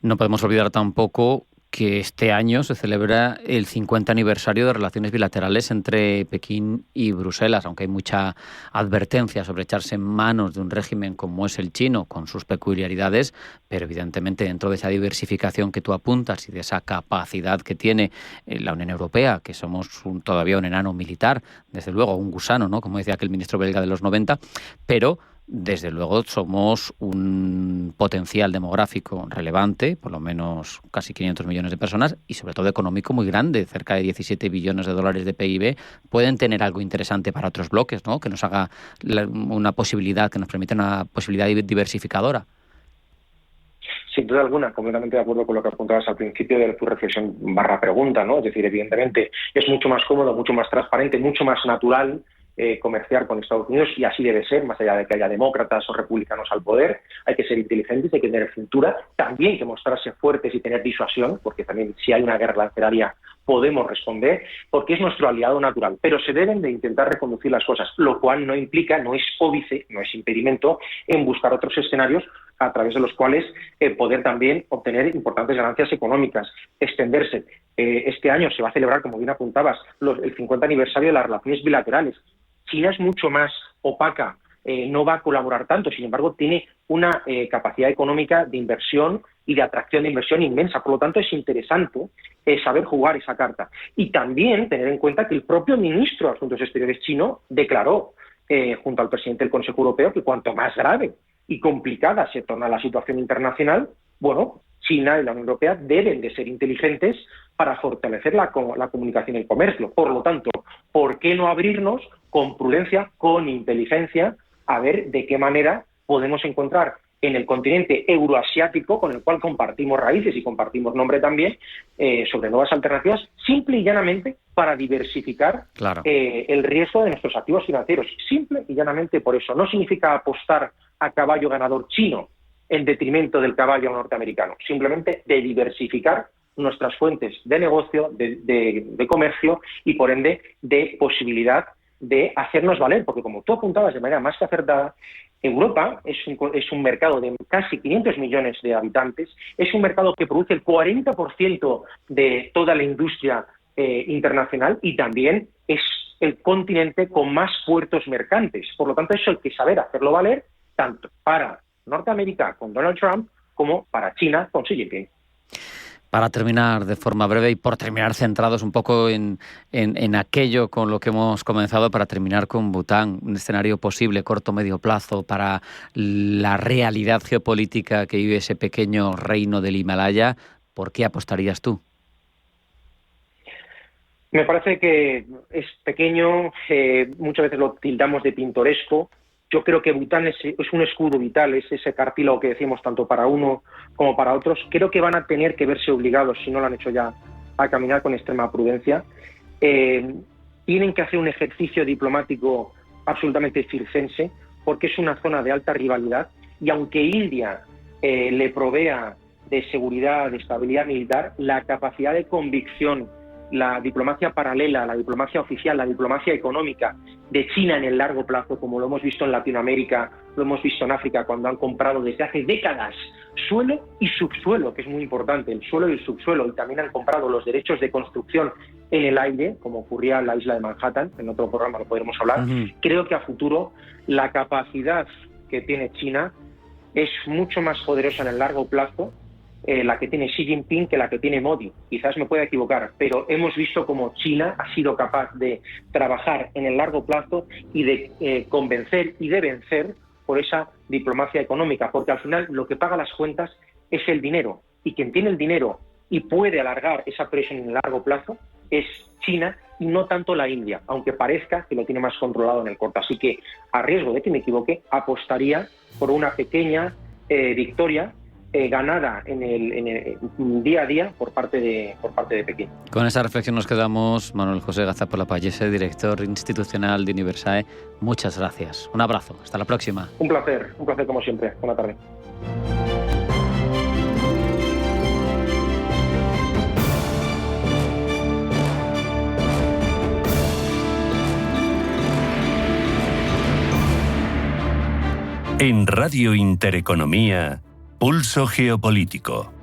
No podemos olvidar tampoco que este año se celebra el 50 aniversario de relaciones bilaterales entre Pekín y Bruselas, aunque hay mucha advertencia sobre echarse en manos de un régimen como es el chino, con sus peculiaridades, pero evidentemente dentro de esa diversificación que tú apuntas y de esa capacidad que tiene la Unión Europea, que somos todavía un enano militar, desde luego un gusano, ¿no? Como decía aquel ministro belga de los 90, pero desde luego somos un potencial demográfico relevante, por lo menos casi 500 millones de personas, y sobre todo económico muy grande, cerca de 17 billones de dólares de PIB. Pueden tener algo interesante para otros bloques, ¿no? Que nos haga una posibilidad, que nos permita una posibilidad diversificadora. Sin duda alguna, completamente de acuerdo con lo que apuntabas al principio de tu reflexión / pregunta, ¿no? Es decir, evidentemente es mucho más cómodo, mucho más transparente, mucho más natural comerciar con Estados Unidos, y así debe ser, más allá de que haya demócratas o republicanos al poder. Hay que ser inteligentes, hay que tener cintura, también hay que mostrarse fuertes y tener disuasión, porque también si hay una guerra arancelaria podemos responder, porque es nuestro aliado natural, pero se deben de intentar reconducir las cosas, lo cual no implica, no es óbice, no es impedimento en buscar otros escenarios a través de los cuales poder también obtener importantes ganancias económicas, extenderse. Este año se va a celebrar, como bien apuntabas, el 50 aniversario de las relaciones bilaterales. China es mucho más opaca, no va a colaborar tanto, sin embargo tiene una capacidad económica de inversión y de atracción de inversión inmensa, por lo tanto es interesante saber jugar esa carta. Y también tener en cuenta que el propio ministro de Asuntos Exteriores chino declaró junto al presidente del Consejo Europeo que cuanto más grave y complicada se torna la situación internacional, bueno, China y la Unión Europea deben de ser inteligentes para fortalecer la comunicación y el comercio. Por lo tanto, ¿por qué no abrirnos con prudencia, con inteligencia, a ver de qué manera podemos encontrar en el continente euroasiático, con el cual compartimos raíces y compartimos nombre también, sobre nuevas alternativas, simple y llanamente para diversificar el riesgo de nuestros activos financieros? Simple y llanamente por eso. No significa apostar a caballo ganador chino en detrimento del caballo norteamericano, simplemente de diversificar nuestras fuentes de negocio, de comercio y por ende de posibilidad de hacernos valer, porque como tú apuntabas de manera más que acertada, Europa es un mercado de casi 500 millones de habitantes, es un mercado que produce el 40% de toda la industria internacional y también es el continente con más puertos mercantes. Por lo tanto, eso hay que saber hacerlo valer tanto para Norteamérica con Donald Trump como para China con Xi Jinping. Para terminar de forma breve y por terminar centrados un poco en aquello con lo que hemos comenzado, para terminar con Bután, un escenario posible corto o medio plazo para la realidad geopolítica que vive ese pequeño reino del Himalaya, ¿por qué apostarías tú? Me parece que es pequeño, muchas veces lo tildamos de pintoresco. Yo creo que Bután es un escudo vital, es ese cartílago que decimos tanto para uno como para otros. Creo que van a tener que verse obligados, si no lo han hecho ya, a caminar con extrema prudencia. Tienen que hacer un ejercicio diplomático absolutamente circense, porque es una zona de alta rivalidad, y aunque India le provea de seguridad, de estabilidad militar, la capacidad de convicción, la diplomacia paralela, la diplomacia oficial, la diplomacia económica de China en el largo plazo, como lo hemos visto en Latinoamérica, lo hemos visto en África, cuando han comprado desde hace décadas suelo y subsuelo, que es muy importante, el suelo y el subsuelo, y también han comprado los derechos de construcción en el aire, como ocurría en la isla de Manhattan, en otro programa lo podremos hablar. Creo que a futuro la capacidad que tiene China es mucho más poderosa en el largo plazo, la que tiene Xi Jinping, que la que tiene Modi. Quizás me pueda equivocar, pero hemos visto cómo China ha sido capaz de trabajar en el largo plazo y de convencer y de vencer por esa diplomacia económica, porque al final lo que paga las cuentas es el dinero, y quien tiene el dinero y puede alargar esa presión en el largo plazo es China y no tanto la India, aunque parezca que lo tiene más controlado en el corto. Así que, a riesgo de que me equivoque, apostaría por una pequeña victoria ganada en el día a día por parte de Pekín. Con esa reflexión nos quedamos. Manuel José Gazapolapallese, director institucional de Universae. Muchas gracias. Un abrazo. Hasta la próxima. Un placer como siempre. Buena tarde. En Radio Intereconomía, Pulso Geopolítico.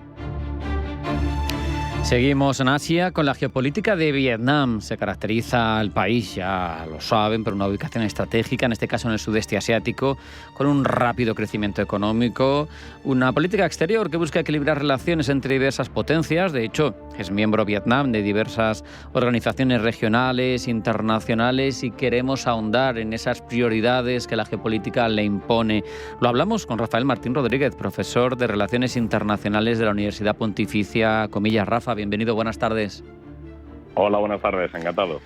Seguimos en Asia con la geopolítica de Vietnam. Se caracteriza el país, ya lo saben, por una ubicación estratégica, en este caso en el sudeste asiático, con un rápido crecimiento económico, una política exterior que busca equilibrar relaciones entre diversas potencias. De hecho, es miembro Vietnam de diversas organizaciones regionales, internacionales, y queremos ahondar en esas prioridades que la geopolítica le impone. Lo hablamos con Rafael Martín Rodríguez, profesor de Relaciones Internacionales de la Universidad Pontificia Comillas. Rafa, bienvenido, buenas tardes. Hola, buenas tardes, encantado.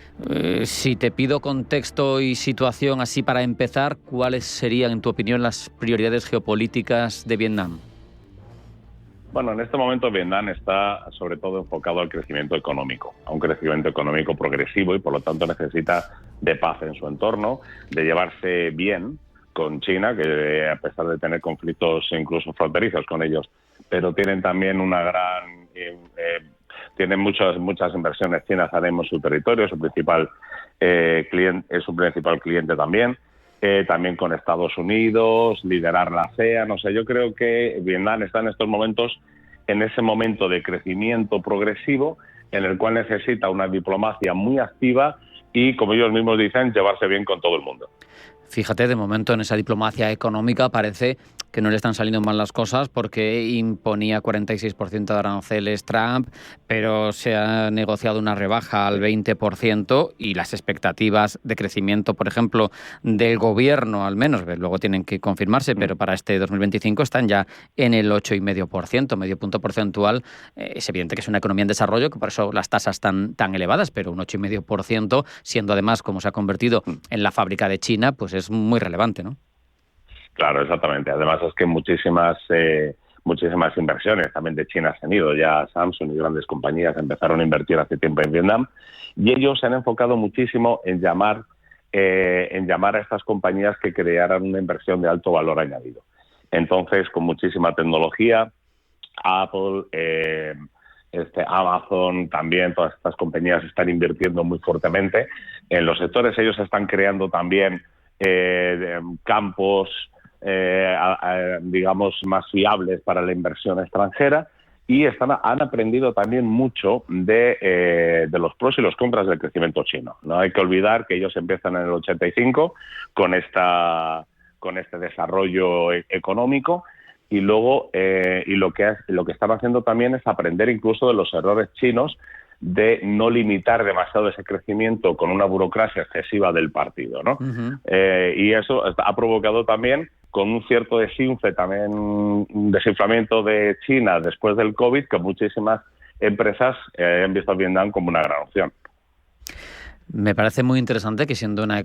Si te pido contexto y situación así para empezar, ¿cuáles serían, en tu opinión, las prioridades geopolíticas de Vietnam? Bueno, en este momento Vietnam está sobre todo enfocado al crecimiento económico, a un crecimiento económico progresivo, y por lo tanto necesita de paz en su entorno, de llevarse bien con China, que a pesar de tener conflictos incluso fronterizos con ellos, pero tienen también una gran... tienen muchas inversiones chinas ahora en su territorio, su principal cliente, es su principal cliente también. También con Estados Unidos, liderar la ASEAN. O sea, yo creo que Vietnam está en estos momentos, en ese momento de crecimiento progresivo, en el cual necesita una diplomacia muy activa y, como ellos mismos dicen, llevarse bien con todo el mundo. Fíjate, de momento en esa diplomacia económica parece que no le están saliendo mal las cosas, porque imponía 46% de aranceles Trump, pero se ha negociado una rebaja al 20%, y las expectativas de crecimiento, por ejemplo, del gobierno, al menos, luego tienen que confirmarse, pero para este 2025 están ya en el 8,5%, medio punto porcentual. Es evidente que es una economía en desarrollo, que por eso las tasas tan elevadas, pero un 8,5%, siendo además como se ha convertido en la fábrica de China, pues es muy relevante, ¿no? Claro, exactamente. Además es que muchísimas inversiones también de China se han ido. Ya Samsung y grandes compañías empezaron a invertir hace tiempo en Vietnam, y ellos se han enfocado muchísimo en llamar a estas compañías que crearan una inversión de alto valor añadido. Entonces, con muchísima tecnología, Apple, Amazon, también todas estas compañías están invirtiendo muy fuertemente en los sectores. Ellos están creando también campos digamos más fiables para la inversión extranjera, y han aprendido también mucho de los pros y los contras del crecimiento chino. No hay que olvidar que ellos empiezan en el 85 con este desarrollo económico, y luego lo que están haciendo también es aprender incluso de los errores chinos de no limitar demasiado ese crecimiento con una burocracia excesiva del partido, ¿no? Y eso ha provocado también, con un cierto también un desinflamiento de China después del COVID, que muchísimas empresas han visto a Vietnam como una gran opción. Me parece muy interesante que siendo una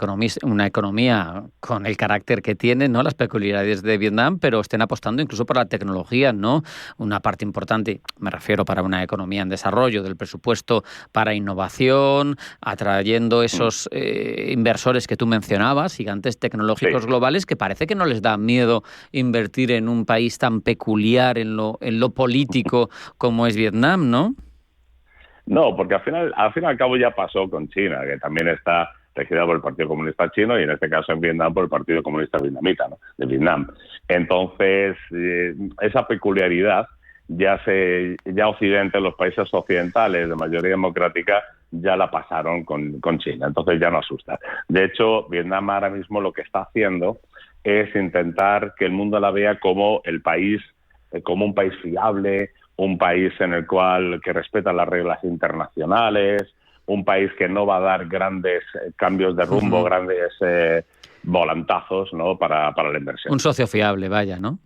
economía con el carácter que tiene, ¿no?, las peculiaridades de Vietnam, pero estén apostando incluso por la tecnología, ¿no? Una parte importante, me refiero para una economía en desarrollo, del presupuesto para innovación, atrayendo esos inversores que tú mencionabas, gigantes tecnológicos globales, que parece que no les da miedo invertir en un país tan peculiar en lo político como es Vietnam, ¿no? No, porque al fin y al cabo ya pasó con China, que también está regida por el Partido Comunista Chino y en este caso en Vietnam por el Partido Comunista Vietnamita, ¿no?, de Vietnam. Entonces, esa peculiaridad ya Occidente, los países occidentales de mayoría democrática, ya la pasaron con China, entonces ya no asusta. De hecho, Vietnam ahora mismo lo que está haciendo es intentar que el mundo la vea como el país, como un país fiable, un país en el que respeta las reglas internacionales, un país que no va a dar grandes cambios de rumbo, grandes volantazos, ¿no?, para la inversión. Un socio fiable, vaya, ¿no?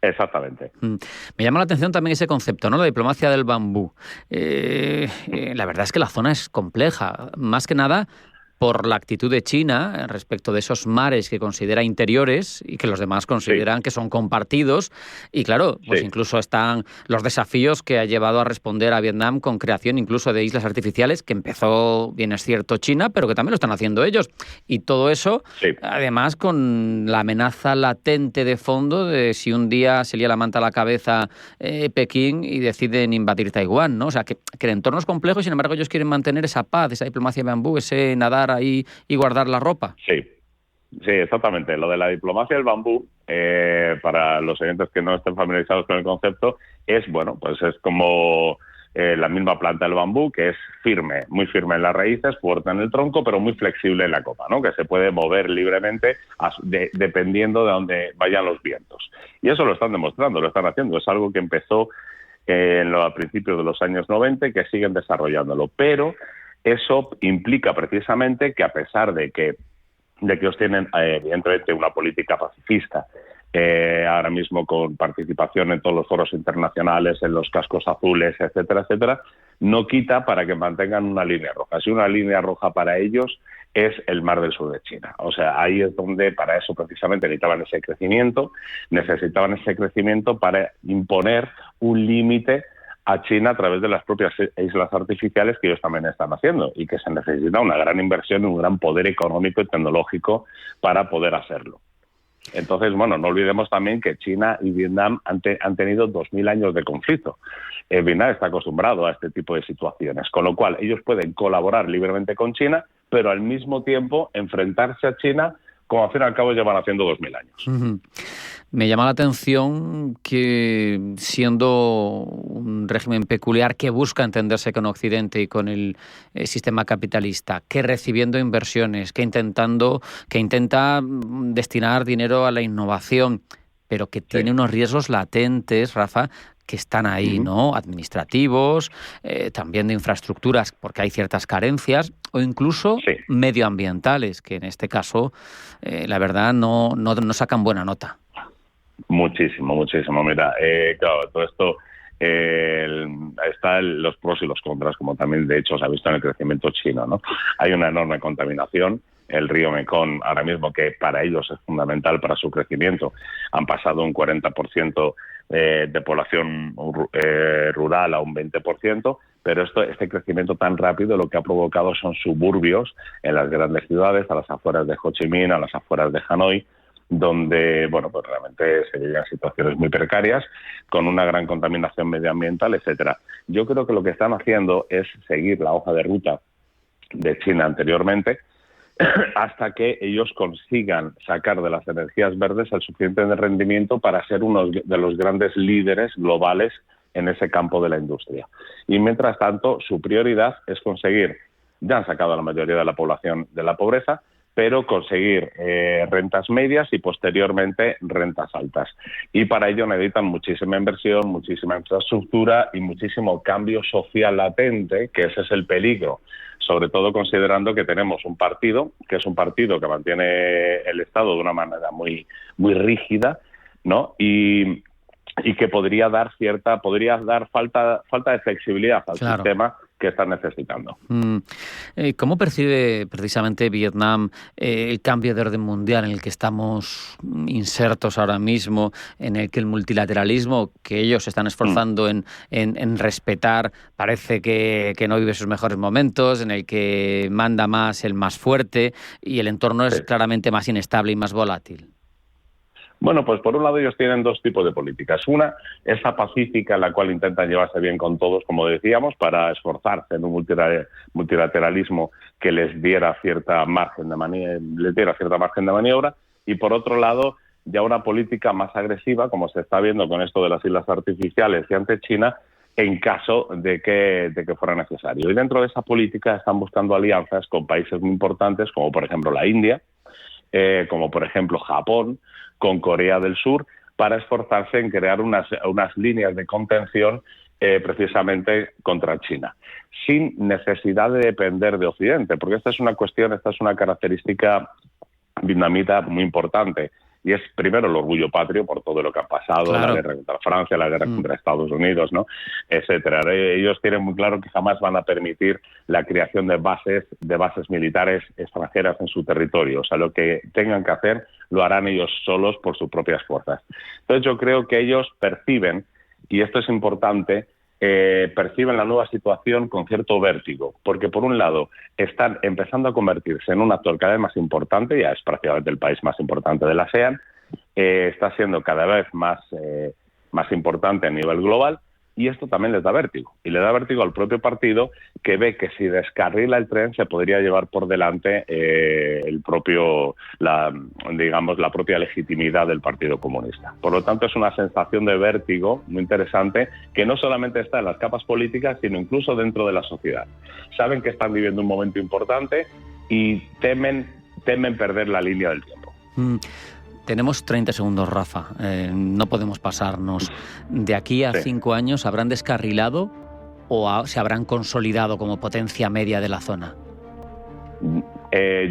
Exactamente. Me llama la atención también ese concepto, ¿no?, la diplomacia del bambú. La verdad es que la zona es compleja, más que nada por la actitud de China respecto de esos mares que considera interiores y que los demás consideran que son compartidos. Y claro, pues incluso están los desafíos que ha llevado a responder a Vietnam con creación incluso de islas artificiales, que empezó, bien es cierto, China, pero que también lo están haciendo ellos. Y todo eso, además, con la amenaza latente de fondo de si un día se lía la manta a la cabeza Pekín y deciden invadir Taiwán, ¿no? O sea, que el entorno es complejo y, sin embargo, ellos quieren mantener esa paz, esa diplomacia de bambú, ese nadar ahí y guardar la ropa. Sí, exactamente. Lo de la diplomacia del bambú, para los oyentes que no estén familiarizados con el concepto, es como la misma planta del bambú, que es firme, muy firme en las raíces, fuerte en el tronco, pero muy flexible en la copa, ¿no?, que se puede mover libremente dependiendo de dónde vayan los vientos. Y eso lo están demostrando, lo están haciendo. Es algo que empezó a principios de los años 90 y que siguen desarrollándolo, pero eso implica precisamente que, a pesar de que ellos tienen evidentemente una política pacifista, ahora mismo con participación en todos los foros internacionales, en los cascos azules, etcétera, etcétera, no quita para que mantengan una línea roja. Si una línea roja para ellos es el Mar del Sur de China. O sea, ahí es donde para eso precisamente necesitaban ese crecimiento para imponer un límite a China a través de las propias islas artificiales que ellos también están haciendo, y que se necesita una gran inversión y un gran poder económico y tecnológico para poder hacerlo. Entonces, no olvidemos también que China y Vietnam han tenido 2000 años de conflicto. Vietnam está acostumbrado a este tipo de situaciones, con lo cual ellos pueden colaborar libremente con China, pero al mismo tiempo enfrentarse a China, como al fin y al cabo llevan haciendo 2000 años. Me llama la atención que, siendo un régimen peculiar que busca entenderse con Occidente y con el sistema capitalista, que recibiendo inversiones, que intenta destinar dinero a la innovación, pero que tiene unos riesgos latentes, Rafa, que están ahí, ¿no?, administrativos, también de infraestructuras, porque hay ciertas carencias, o incluso medioambientales, que en este caso, la verdad, no sacan buena nota. Muchísimo. Mira, claro, todo esto están los pros y los contras, como también de hecho se ha visto en el crecimiento chino, ¿no? Hay una enorme contaminación. El río Mekong, ahora mismo, que para ellos es fundamental para su crecimiento, han pasado un 40% de población rural a un 20%, pero este crecimiento tan rápido lo que ha provocado son suburbios en las grandes ciudades, a las afueras de Ho Chi Minh, a las afueras de Hanoi, donde realmente se viven situaciones muy precarias, con una gran contaminación medioambiental, etcétera. Yo creo que lo que están haciendo es seguir la hoja de ruta de China anteriormente, hasta que ellos consigan sacar de las energías verdes el suficiente de rendimiento para ser uno de los grandes líderes globales en ese campo de la industria. Y mientras tanto, su prioridad es conseguir, ya han sacado a la mayoría de la población de la pobreza, pero conseguir rentas medias y posteriormente rentas altas. Y para ello necesitan muchísima inversión, muchísima infraestructura y muchísimo cambio social latente, que ese es el peligro, sobre todo considerando que tenemos un partido, que es un partido que mantiene el Estado de una manera muy, muy rígida, ¿no? Y que podría dar falta de flexibilidad al sistema que están necesitando. ¿Cómo percibe precisamente Vietnam el cambio de orden mundial en el que estamos insertos ahora mismo, en el que el multilateralismo, que ellos se están esforzando en respetar, parece que no vive sus mejores momentos, en el que manda más el más fuerte y el entorno es claramente más inestable y más volátil? Bueno, pues por un lado ellos tienen dos tipos de políticas. Una, esa pacífica en la cual intentan llevarse bien con todos, como decíamos, para esforzarse en un multilateralismo que les diera cierta margen de maniobra. Y por otro lado, ya una política más agresiva, como se está viendo con esto de las islas artificiales y ante China, en caso de que fuera necesario. Y dentro de esa política están buscando alianzas con países muy importantes, como por ejemplo la India, como por ejemplo Japón, con Corea del Sur, para esforzarse en crear unas líneas de contención precisamente contra China, sin necesidad de depender de Occidente, porque esta es una característica vietnamita muy importante. Y es primero el orgullo patrio por todo lo que ha pasado, la guerra contra Francia, la guerra contra Estados Unidos, ¿no?, etcétera. Ellos tienen muy claro que jamás van a permitir la creación de bases militares extranjeras en su territorio. O sea, lo que tengan que hacer lo harán ellos solos por sus propias fuerzas. Entonces yo creo que ellos perciben, y esto es importante, perciben la nueva situación con cierto vértigo, porque por un lado están empezando a convertirse en un actor cada vez más importante, ya es prácticamente el país más importante de la ASEAN, está siendo cada vez más importante a nivel global, y esto también les da vértigo. Y le da vértigo al propio partido, que ve que si descarrila el tren se podría llevar por delante la propia legitimidad del Partido Comunista. Por lo tanto, es una sensación de vértigo muy interesante, que no solamente está en las capas políticas, sino incluso dentro de la sociedad. Saben que están viviendo un momento importante y temen perder la línea del tiempo. Tenemos 30 segundos, Rafa. No podemos pasarnos. ¿De aquí a 5 años habrán descarrilado o se habrán consolidado como potencia media de la zona?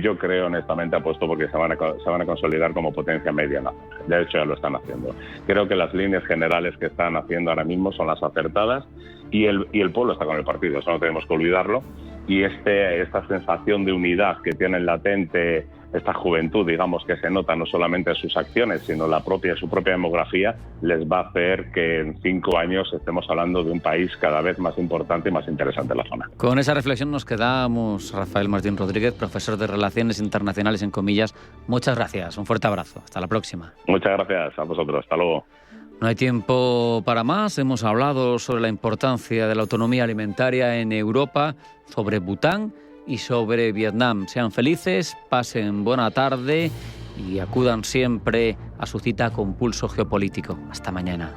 Yo creo, honestamente, apuesto porque se van a consolidar como potencia media en la zona. De hecho, ya lo están haciendo. Creo que las líneas generales que están haciendo ahora mismo son las acertadas, y el pueblo está con el partido, eso no tenemos que olvidarlo. Y esta sensación de unidad que tienen latente esta juventud, digamos, que se nota no solamente en sus acciones, sino su propia demografía, les va a hacer que en 5 años estemos hablando de un país cada vez más importante y más interesante en la zona. Con esa reflexión nos quedamos. Rafael Martín Rodríguez, profesor de Relaciones Internacionales en Comillas. Muchas gracias, un fuerte abrazo. Hasta la próxima. Muchas gracias a vosotros. Hasta luego. No hay tiempo para más. Hemos hablado sobre la importancia de la autonomía alimentaria en Europa, sobre Bután y sobre Vietnam. Sean felices, pasen buena tarde y acudan siempre a su cita con Pulso Geopolítico. Hasta mañana.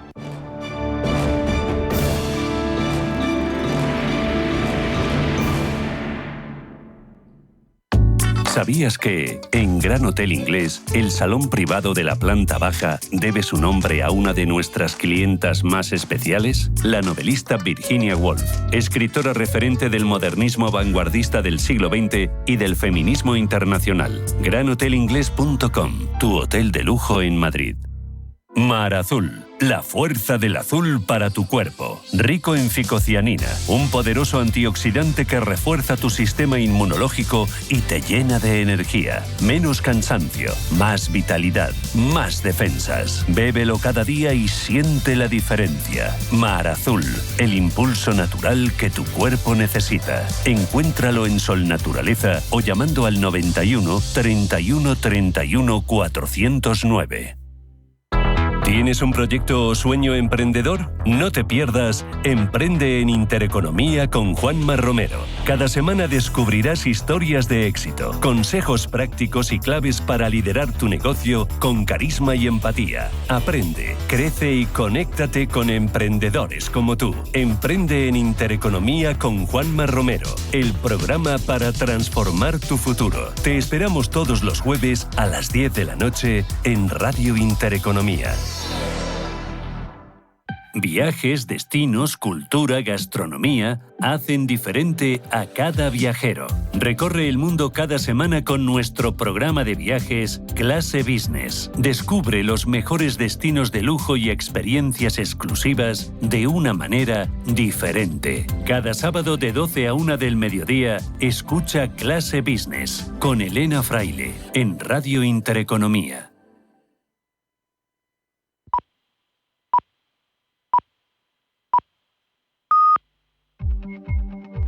¿Sabías que, en Gran Hotel Inglés, el salón privado de la planta baja debe su nombre a una de nuestras clientas más especiales? La novelista Virginia Woolf, escritora referente del modernismo vanguardista del siglo XX y del feminismo internacional. GranHotelInglés.com, tu hotel de lujo en Madrid. Mar Azul, la fuerza del azul para tu cuerpo. Rico en ficocianina, un poderoso antioxidante que refuerza tu sistema inmunológico y te llena de energía. Menos cansancio, más vitalidad, más defensas. Bébelo cada día y siente la diferencia. Mar Azul, el impulso natural que tu cuerpo necesita. Encuéntralo en Sol Naturaleza o llamando al 91 31 31 409. ¿Tienes un proyecto o sueño emprendedor? No te pierdas Emprende en Intereconomía con Juanma Romero. Cada semana descubrirás historias de éxito, consejos prácticos y claves para liderar tu negocio con carisma y empatía. Aprende, crece y conéctate con emprendedores como tú. Emprende en Intereconomía con Juanma Romero, el programa para transformar tu futuro. Te esperamos todos los jueves a las 10 de la noche en Radio Intereconomía. Viajes, destinos, cultura, gastronomía hacen diferente a cada viajero. Recorre el mundo cada semana con nuestro programa de viajes Clase Business. Descubre los mejores destinos de lujo y experiencias exclusivas de una manera diferente. Cada sábado de 12 a 1 del mediodía, escucha Clase Business con Elena Fraile en Radio Intereconomía.